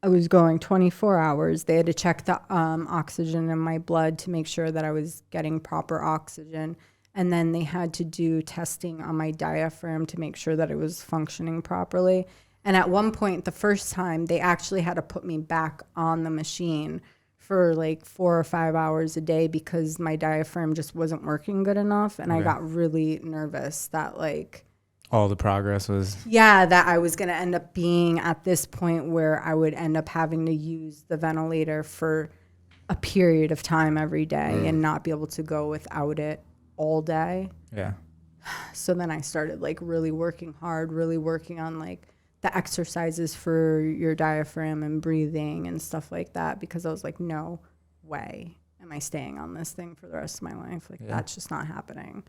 was going 24 hours. They had to check the oxygen in my blood to make sure that I was getting proper oxygen. And then they had to do testing on my diaphragm to make sure that it was functioning properly. And at one point, the first time, they actually had to put me back on the machine for like 4 or 5 hours a day because my diaphragm just wasn't working good enough. And I got really nervous that like, All the progress was, yeah, that I was going to end up being at this point where I would end up having to use the ventilator for a period of time every day and not be able to go without it all day. Yeah. So then I started like really working hard, really working on like the exercises for your diaphragm and breathing and stuff like that, because I was like, no way am I staying on this thing for the rest of my life. Like that's just not happening.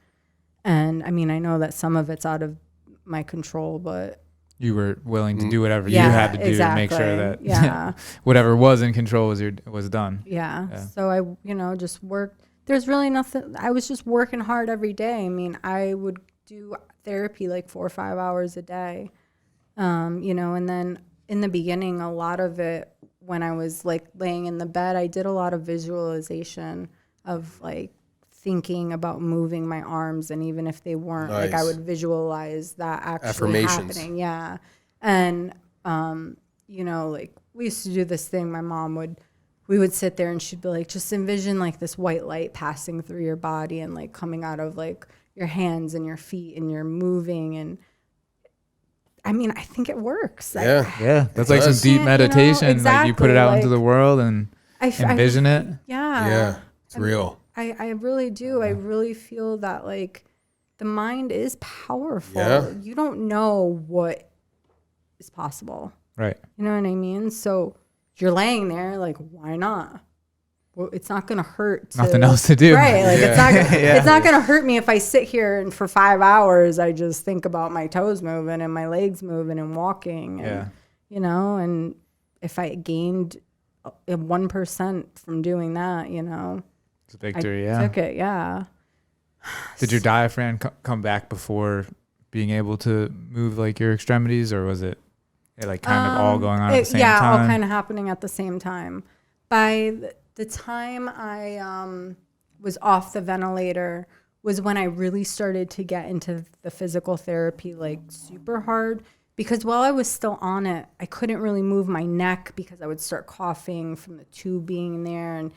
And I mean, I know that some of it's out of my control, but you were willing to do whatever you had to do to make sure that whatever was in control was done. Yeah. So I, just worked. There's really nothing. I was just working hard every day. I mean, I would do therapy like 4 or 5 hours a day, and then in the beginning, a lot of it, when I was like laying in the bed, I did a lot of visualization of like thinking about moving my arms, and even if they weren't, like I would visualize that actually happening. Yeah. And, like we used to do this thing. We would sit there and she'd be like, just envision like this white light passing through your body and like coming out of like your hands and your feet, and you're moving. And I mean, I think it works. Yeah. That's like some deep meditation. Exactly. Like you put it out into the world and envision it. Yeah. Yeah. It's real. I really do. I really feel that like the mind is powerful. Yeah. You don't know what is possible. Right. You know what I mean? So you're laying there like, why not? Well, it's not going to hurt. Nothing else to do. Right. Like it's not going to hurt me if I sit here and for 5 hours, I just think about my toes moving and my legs moving and walking. And, and if I gained 1% from doing that, it's a victory. I took it. Yeah. Did your diaphragm come back before being able to move like your extremities, or was it like kind of all going on at the same time? Yeah, all kind of happening at the same time. By the time I was off the ventilator was when I really started to get into the physical therapy like super hard, because while I was still on it, I couldn't really move my neck because I would start coughing from the tube being there, and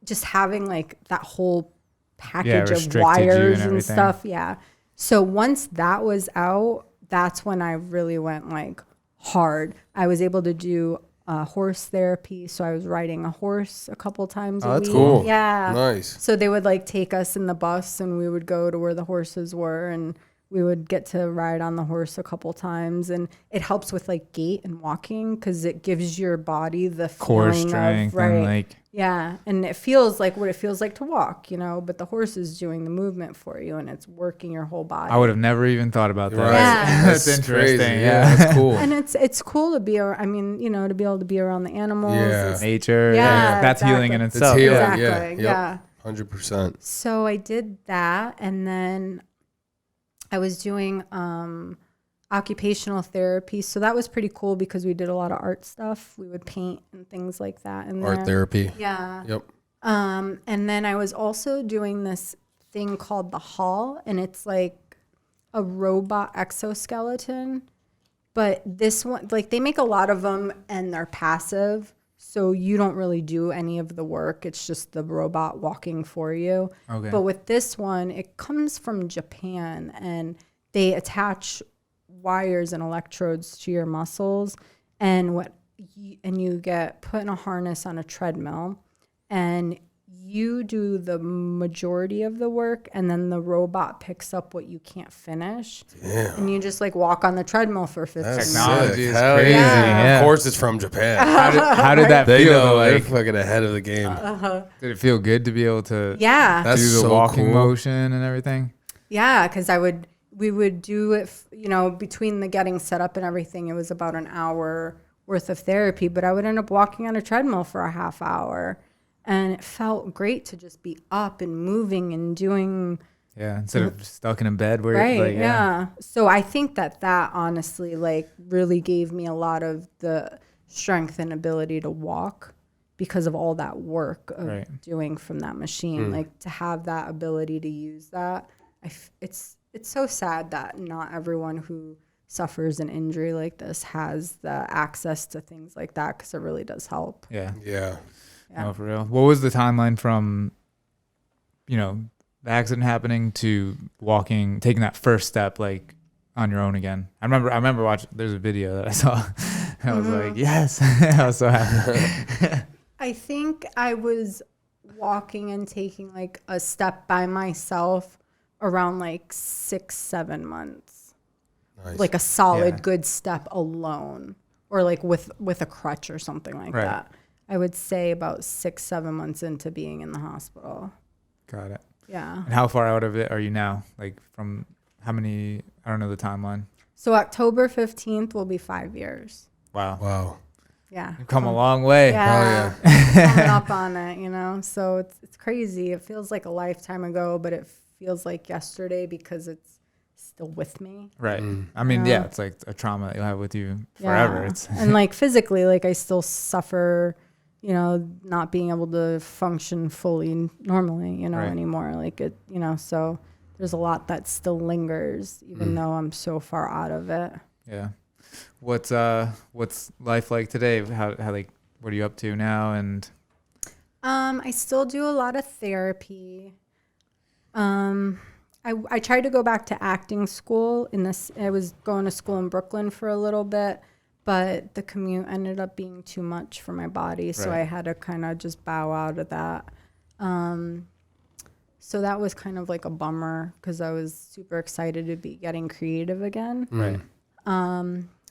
just having like that whole package of wires and stuff. Yeah. So once that was out, that's when I really went like hard. I was able to do horse therapy. So I was riding a horse a couple times a week. That's cool. Yeah. Nice. So they would like take us in the bus and we would go to where the horses were, and we would get to ride on the horse a couple times. And it helps with like gait and walking, because it gives your body the core feeling strength of, right. And like, yeah. And it feels like what it feels like to walk, but the horse is doing the movement for you and it's working your whole body. I would have never even thought about that. Right. Yeah. That's interesting. Crazy. Yeah, that's cool. And it's cool to be around, to be able to be around the animals. Yeah. Nature. Yeah, That's healing in itself. It's healing. Exactly. Yeah. Yep. 100%. So I did that, and then I was doing occupational therapy. So that was pretty cool because we did a lot of art stuff. We would paint and things like that. Art therapy. Yeah. Yep. And then I was also doing this thing called the Hall, and it's like a robot exoskeleton. But this one, like they make a lot of them and they're passive. So you don't really do any of the work. It's just the robot walking for you. Okay. But with this one, it comes from Japan, and they attach wires and electrodes to your muscles, and you get put in a harness on a treadmill, and you do the majority of the work, and then the robot picks up what you can't finish. Damn. And you just like walk on the treadmill for 15 minutes. Technology is Hell crazy. yeah. Of course it's from Japan. How did that They feel? know Like, they're fucking ahead of the game. did it feel good to be able to Yeah. That's do the so walking cool. motion and everything? Yeah, because we would do it, between the getting set up and everything, it was about an hour worth of therapy, but I would end up walking on a treadmill for a half hour. And it felt great to just be up and moving and doing. Yeah, instead of stuck in a bed where Right, like, yeah. So I think that honestly, like, really gave me a lot of the strength and ability to walk because of all that work of doing from that machine. Like, to have that ability to use that, it's so sad that not everyone who suffers an injury like this has the access to things like that, because it really does help. Yeah. Yeah. Yeah. No, for real. What was the timeline from, the accident happening to taking that first step, like on your own again? I remember watching, there's a video that I saw. And I was like, yes. I was so happy. I think I was walking and taking like a step by myself around like 6-7 months. Nice. Like a solid good step alone, or like with a crutch or something like that. I would say about 6-7 months into being in the hospital. Got it. Yeah. And how far out of it are you now? Like from how many? I don't know the timeline. So October 15th will be 5 years. Wow. Yeah. You've come a long way. Yeah. Oh, yeah. Coming up on it, you know? So it's crazy. It feels like a lifetime ago, but it feels like yesterday because it's still with me. Right. I mean, yeah, it's like a trauma that you'll have with you forever. Yeah. It's And like physically, like I still suffer, you know, not being able to function fully normally, you know, anymore. Like it, you know, so there's a lot that still lingers, even though I'm so far out of it. yeah. What's life like today? How like what are you up to now? And I still do a lot of therapy. I tried to go back to acting school I was going to school in Brooklyn for a little bit, but the commute ended up being too much for my body. So I had to kind of just bow out of that. So that was kind of like a bummer because I was super excited to be getting creative again. right.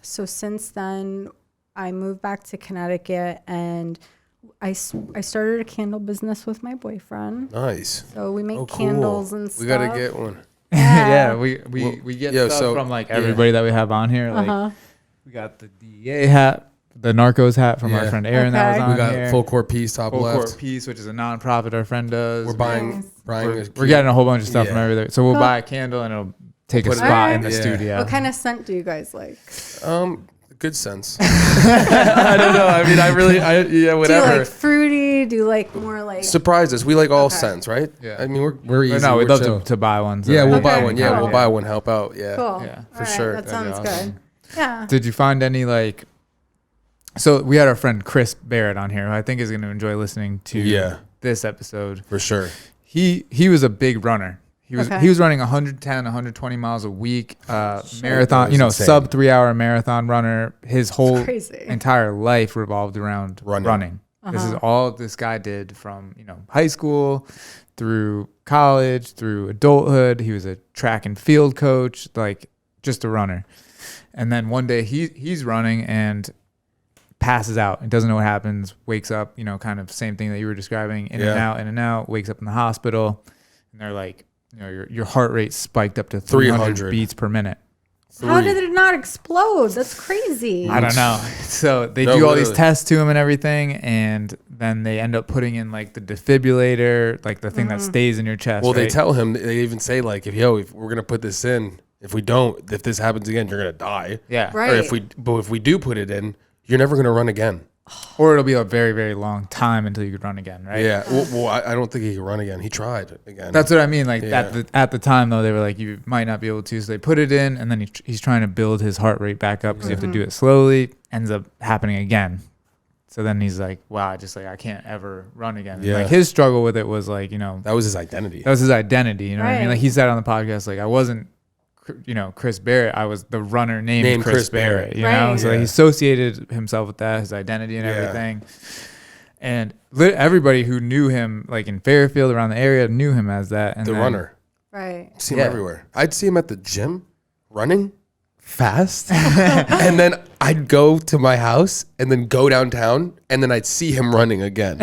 So since then, I moved back to Connecticut and I started a candle business with my boyfriend. Nice. So we make Oh, cool. candles and stuff. We got to get one. Yeah, we get yeah, stuff so- from like everybody that we have on here. Like Uh-huh. we got the DEA hat, the Narcos hat from our Yeah. friend Aaron that was Okay. on We got here. Full Court Peace top Full left. Court Peace, which is a nonprofit our friend does. We're buying. We're getting a whole bunch of stuff from Yeah. everywhere. So we'll Cool. buy a candle and it'll take a put it spot in. in the Yeah. studio. What kind of scent do you guys like? Good sense. I don't know. I mean, yeah, Do you whatever. like fruity? Do you like more like... Surprise us. We like all Okay. scents, right? Yeah. I mean, we're easy. But no, we'd we're love chill. to buy one. Yeah, we'll Okay, buy one. Yeah, cool. we'll buy one. Help out. Yeah. Cool. Yeah, All for sure. That That'd be sounds awesome. good. Yeah. Did you find any like? So we had our friend Chris Barrett on here, who I think is going to enjoy listening to Yeah. this episode. For sure. He was a big runner. He was Okay. he was running 110, 120 miles a week, marathon. That You know, was insane. sub 3 hour marathon runner. His whole crazy. entire life revolved around running. This is all this guy did from high school through college through adulthood. He was a track and field coach, like just a runner. And then one day he's running and passes out and doesn't know what happens, wakes up, kind of same thing that you were describing, in and out, wakes up in the hospital, and they're like, your heart rate spiked up to 300 beats per minute. How did it not explode? That's crazy. I don't know. So they do all these tests to him and everything, and then they end up putting in like the defibrillator, like the thing that stays in your chest. Well, right? they tell him, they even say like, if we're going to put this in, if this happens again, you're going to die. Yeah. Right. Or if we do put it in, you're never going to run again. Or it'll be a very, very long time until you could run again, right? Yeah. Well, I don't think he could run again. He tried again. That's what I mean. Like Yeah. at the time though, they were like, you might not be able to. So they put it in, and then he's trying to build his heart rate back up because you have to do it slowly. Ends up happening again. So then he's like, wow, I can't ever run again. And Yeah. like his struggle with it was like, that was his identity. that was his identity. You know what I mean? Right. Like he said on the podcast, like I wasn't, Chris Barrett. I was the runner named Chris Barrett. You know, Right. so Yeah. he associated himself with that, his identity and Yeah. everything. And everybody who knew him, like in Fairfield around the area, knew him as that. And The then- runner. Right. See him Yeah. everywhere. I'd see him at the gym running fast. And then I'd go to my house and then go downtown and then I'd see him running again.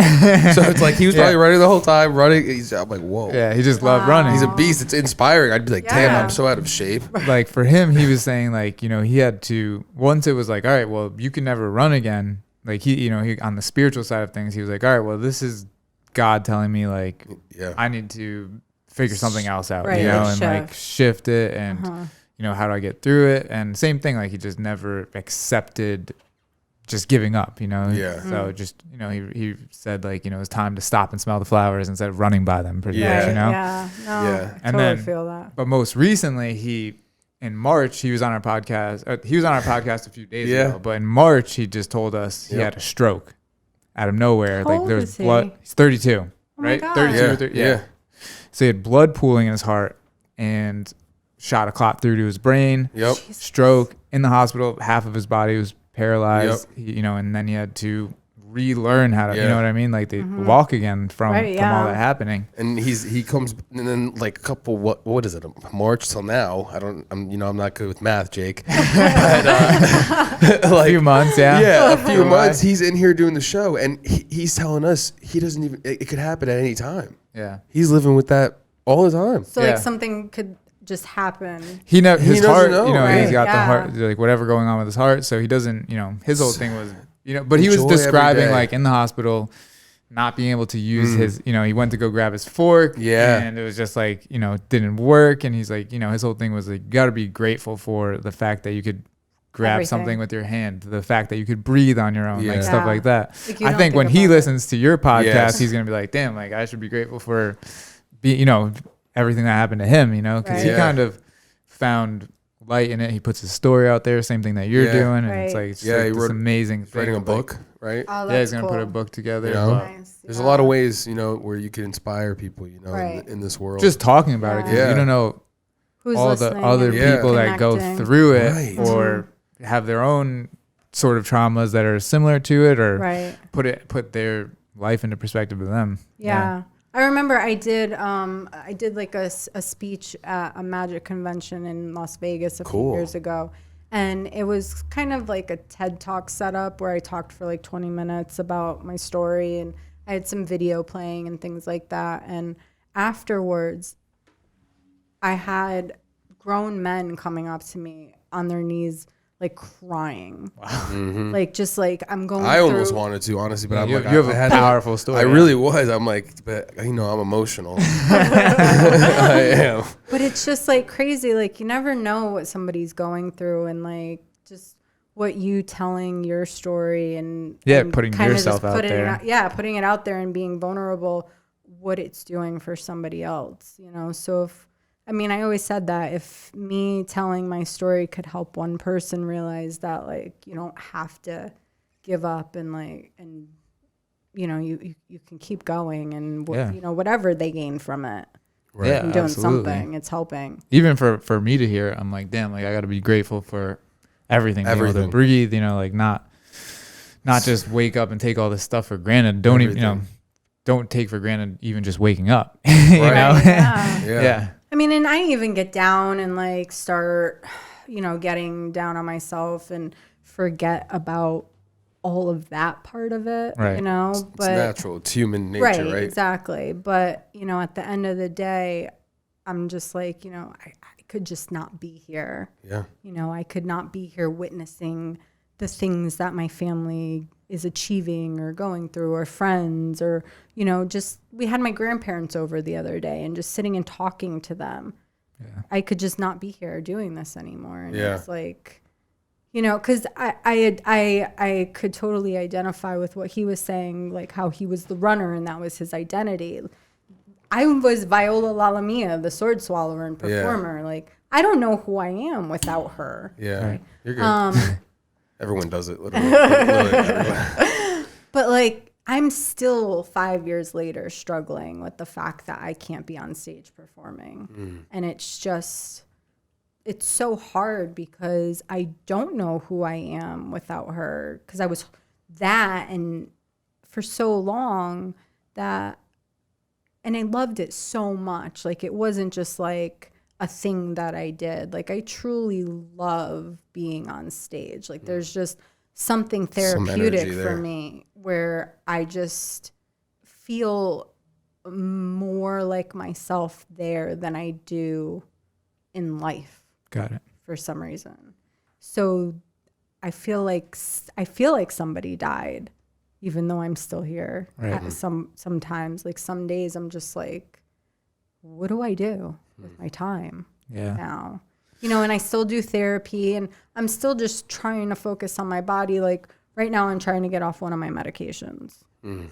So it's like he was probably running the whole time, running. I'm like, whoa. Yeah, he just loved running. He's a beast. It's inspiring. I'd be like, damn, Yeah. I'm so out of shape. Like for him, he was saying like, he had to, once it was like, all right, well, you can never run again. Like he on the spiritual side of things, he was like, all right, well, this is God telling me like, Yeah. I need to figure something else out, Right, and shift. like shift it. And, how do I get through it? And same thing, like he just never accepted just giving up, Yeah. So just, he said like, it's time to stop and smell the flowers instead of running by them pretty Yeah. much, Yeah. No, Yeah. I And totally then- feel that. But most recently, in March, he was on our podcast. He was on our podcast a few days Yeah. ago. But in March, he just told us he Yep. had a stroke out of nowhere. How Like old there is was he? blood. He's 32, Oh my right? God. 32 Yeah. or 30, yeah. So he had blood pooling in his heart and shot a clot through to his brain. Yep. Stroke in the hospital. Half of his body was paralyzed. And then he had to relearn how to, you know what I mean? Like they walk again from all that happening. And he comes, and then like a couple, what is it? March till now. I'm not good with math, Jake. But, like a few months, a few months. He's in here doing the show, and he's telling us he doesn't even. It could happen at any time. Yeah, he's living with that all the time. So like something could just happen. His heart, right? He's got the heart, like whatever going on with his heart. So he doesn't, his whole thing was, but he was describing like in the hospital, not being able to use his, he went to go grab his fork. Yeah. And it was just like, didn't work. And he's like, his whole thing was like, you got to be grateful for the fact that you could grab something with your hand, the fact that you could breathe on your own, like stuff like that. Like I think when he listens to your podcast, he's going to be like, damn, like I should be grateful for everything that happened to him, because he kind of found light in it. He puts his story out there, same thing that you're doing, and it's like, he wrote amazing thing. Writing a book, right? Oh, he's gonna put a book together. Nice. There's a lot of ways, where you can inspire people, in this world. Just talking about it, 'cause you don't know who's all the other people that go through it or have their own sort of traumas that are similar to it, or put their life into perspective to them. Yeah. I remember I did like a speech at a magic convention in Las Vegas a few years ago. And it was kind of like a TED Talk setup where I talked for like 20 minutes about my story, and I had some video playing and things like that. And afterwards, I had grown men coming up to me on their knees, like crying. Wow. Mm-hmm. Like, just like I'm going I almost wanted to, honestly, but you have a powerful story. I really was. I'm like, but I'm emotional. I am. But it's just like crazy. Like, you never know what somebody's going through, and like just what you telling your story and putting yourself out there. Putting it out there and being vulnerable, what it's doing for somebody else, So I always said that if me telling my story could help one person realize that, like, you don't have to give up, and like, and you can keep going, and whatever they gain from it, and doing something, it's helping. Even for me to hear, I'm like, damn, like I got to be grateful for everything. Being able to breathe, like not just wake up and take all this stuff for granted. Don't even, don't take for granted even just waking up. Yeah. And I even get down and like start, getting down on myself and forget about all of that part of it, But it's natural. It's human nature, right? Exactly. But, at the end of the day, I'm just like, I could just not be here. Yeah. I could not be here witnessing the things that my family is achieving or going through, or friends, or, just, we had my grandparents over the other day and just sitting and talking to them. Yeah. I could just not be here doing this anymore. And it's like, cause I could totally identify with what he was saying, like how he was the runner and that was his identity. I was Viola Lalamia, the sword swallower and performer. Yeah. Like, I don't know who I am without her. Yeah. Right? You're good. Everyone does it, literally. But like, I'm still 5 years later struggling with the fact that I can't be on stage performing. And it's so hard because I don't know who I am without her, because I was that and for so long that, and I loved it so much. Like, it wasn't just like a thing that I did. Like, I truly love being on stage. Like, there's just something therapeutic for me where I just feel more like myself there than I do in life. Got it. For some reason. So I feel like somebody died, even though I'm still here. Right. Sometimes, like some days I'm just like, what do I do with my time now? And I still do therapy, and I'm still just trying to focus on my body. Like right now I'm trying to get off one of my medications.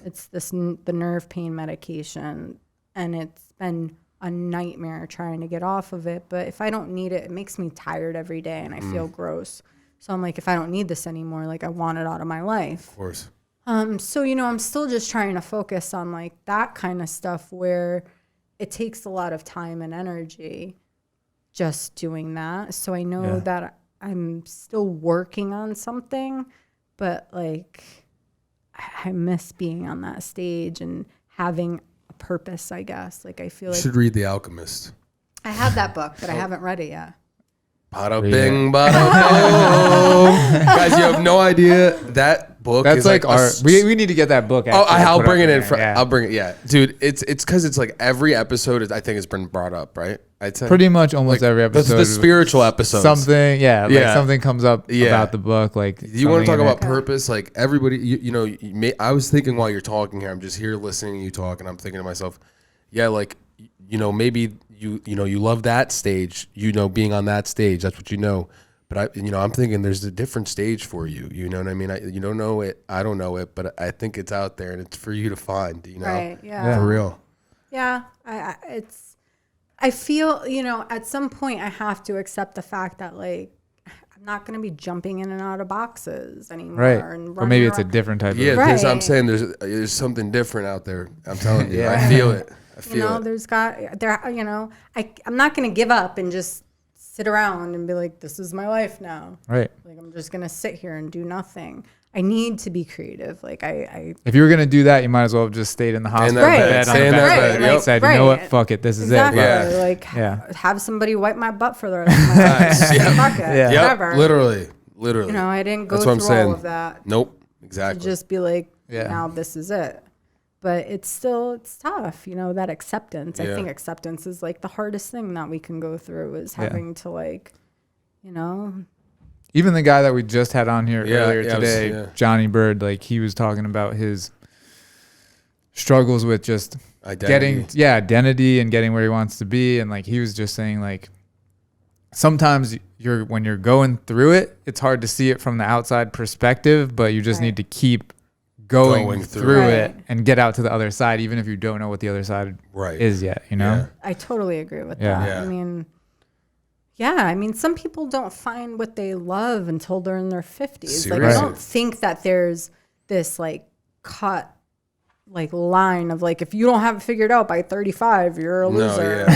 It's the nerve pain medication, and it's been a nightmare trying to get off of it. But if I don't need it, it makes me tired every day and I feel gross. So I'm like, if I don't need this anymore, like I want it out of my life. Of course. So, I'm still just trying to focus on like that kind of stuff where it takes a lot of time and energy just doing that. So I know that I'm still working on something, but like, I miss being on that stage and having a purpose, I guess. Like, I feel You like should read The Alchemist. I have that book, but I haven't read it yet. Bada bing, bada boom. Guys, you have no idea that book. That's is like our. We need to get that book. Oh, actually, I'll put bring up it in. there, yeah. I'll bring it. Yeah, dude. It's because it's like every episode is, I think, has been brought up, right? I'd say Pretty much almost like, every episode. The spiritual episodes. Something, yeah, like Yeah. something comes up Yeah. about the book. Like You want to talk something in about purpose? Like everybody, you know. I was thinking while you're talking here, I'm just here listening to you talk, and I'm thinking to myself, yeah, like maybe you love that stage, being on that stage. That's what you know. But I'm thinking there's a different stage for you. You know what I mean? You don't know it. I don't know it, but I think it's out there and it's for you to find. Right? Yeah. For real. Yeah. I feel at some point I have to accept the fact that like I'm not going to be jumping in and out of boxes anymore. Right. And Or maybe it's a around. different type of. Yeah, Right. I'm saying there's something different out there. I'm telling you. Yeah. I feel it. I feel it. There's I'm not going to give up and just sit around and be like, this is my life now. Right. Like, I'm just going to sit here and do nothing. I need to be creative. Like, If you were gonna do that, you might as well have just stayed in the hospital Right. bed on Stay in the that bed. bed, And yep. said, you know what? Right. Fuck it. This is exactly. it. Yeah. Like, Yeah. have somebody wipe my butt for the rest of my life. Yeah. Fuck it. Yeah. Yep, Whatever. literally. I didn't go That's what I'm through saying. all of that. Nope. To Exactly. just be like, Yeah. now this is it. But it's tough, that acceptance. I Yeah. think acceptance is like the hardest thing that we can go through is having to like, Even the guy that we just had on here Yeah, earlier yeah, today, Johnny Bird, like he was talking about his struggles with just identity and getting where he wants to be. And like he was just saying like sometimes when you're going through it, it's hard to see it from the outside perspective, but you just Right. need to keep going through Right. it and get out to the other side, even if you don't know what the other side Right. is yet, you know? Yeah. I totally agree with Yeah. that. Yeah. I mean, some people don't find what they love until they're in their 50s. Like, Seriously. I don't think that there's this like cut like line of like, if you don't have it figured out by 35, you're a loser.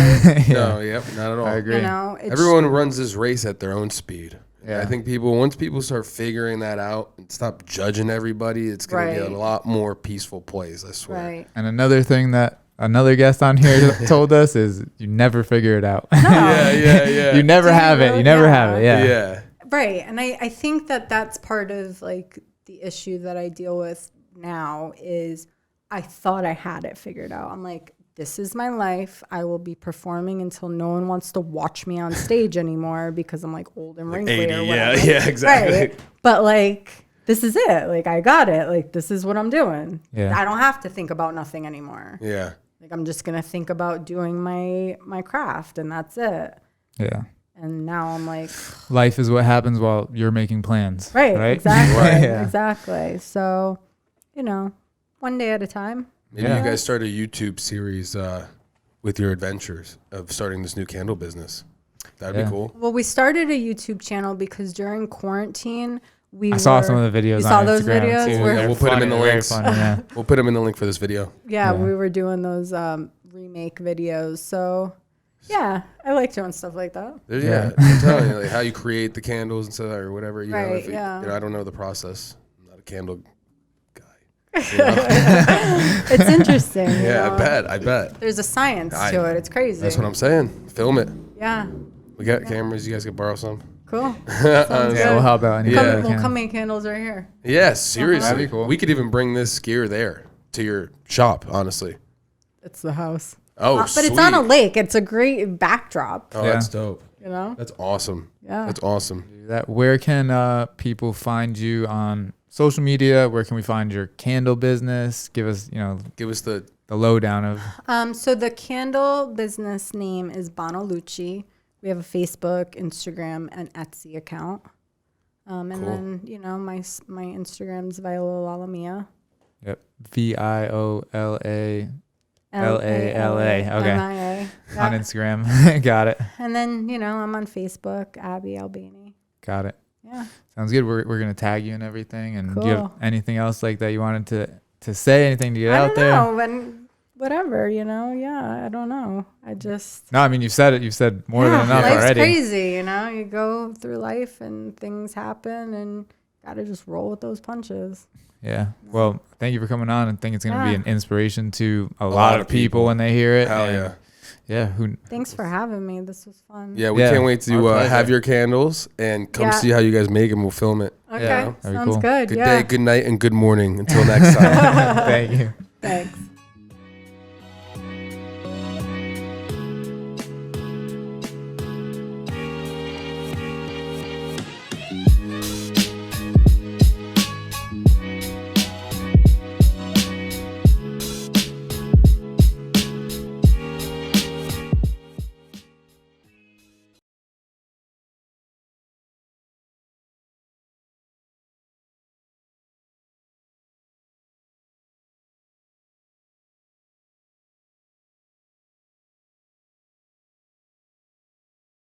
No, yep, not at all. I agree. Everyone runs this race at their own speed. Yeah. I think once people start figuring that out and stop judging everybody, it's going to be Right. a lot more peaceful place, I swear. Right. And another thing that another guest on here told us is you never figure it out. Yeah. You never Do you have it. really? You never Yeah. have it. Yeah. Yeah. Right. And I think that that's part of like the issue that I deal with now is I thought I had it figured out. I'm like, this is my life. I will be performing until no one wants to watch me on stage anymore because I'm like old and wrinkly 80, or yeah, whatever. yeah, exactly. Right. But like, this is it. Like, I got it. Like, this is what I'm doing. Yeah. I don't have to think about nothing anymore. Yeah. Like, I'm just going to think about doing my craft and that's it. Yeah. And now I'm like, Life is what happens while you're making plans. right. Exactly. Right. Yeah. Exactly. So, one day at a time. Maybe Yeah. you guys start a YouTube series with your adventures of starting this new candle business. That'd Yeah. be cool. Well, we started a YouTube channel because during quarantine, I saw some of the videos. You saw on those Instagram, videos? too. Where- They're We'll put 'em in the funny, very links. funny, yeah. We'll put them in the link for this video. Yeah, Yeah. we were doing those remake videos. So, yeah, I like doing stuff like that. Yeah, I'm telling you, like how you create the candles and stuff or whatever. You know, Right, if you- yeah. you know, I don't know the process. I'm not a candle guy. It's interesting. you Yeah, know? I bet. There's a science to it. It's crazy. That's what I'm saying. Film it. Yeah, We got cameras. You guys can borrow some. cool. Yeah, we'll help out anytime Yeah. we We'll can. come make candles right here. Yeah, seriously. That'd be cool. We could even bring this gear there to your shop, honestly. It's the house. Oh, But it's on a sweet. lake. It's a great backdrop, Oh, Yeah. that's dope. That's awesome. Yeah. That's awesome. Where can people find you on social media? Where can we find your candle business? Give us, Give us the the lowdown of. So the candle business name is Bonalucci. We have a Facebook, Instagram, and Etsy account. And Cool. then, my Instagram's Viola Lalamia. Yep. VIOLA LALA. Okay. MIA. On Instagram. Got it. And then, I'm on Facebook, Abbey Albani. Got it. Yeah. Sounds good. We're gonna tag you and everything. And do you have Cool. anything else like that you wanted to say? Anything to get I out don't there? know. And whatever, yeah, I don't know. I just. No, I mean you've said it. You've said more than enough life's already. crazy, You go through life and things happen and gotta just roll with those punches. Yeah. Well, thank you for coming on. I think it's going to be an inspiration to a lot of people when they hear it. Hell yeah. Yeah. Thanks for having me. This was fun. Yeah, we can't wait to have your candles and come see how you guys make them. We'll film it. Okay. Sounds good. Good day, good night, and good morning. Until next time. Thank you. Thanks.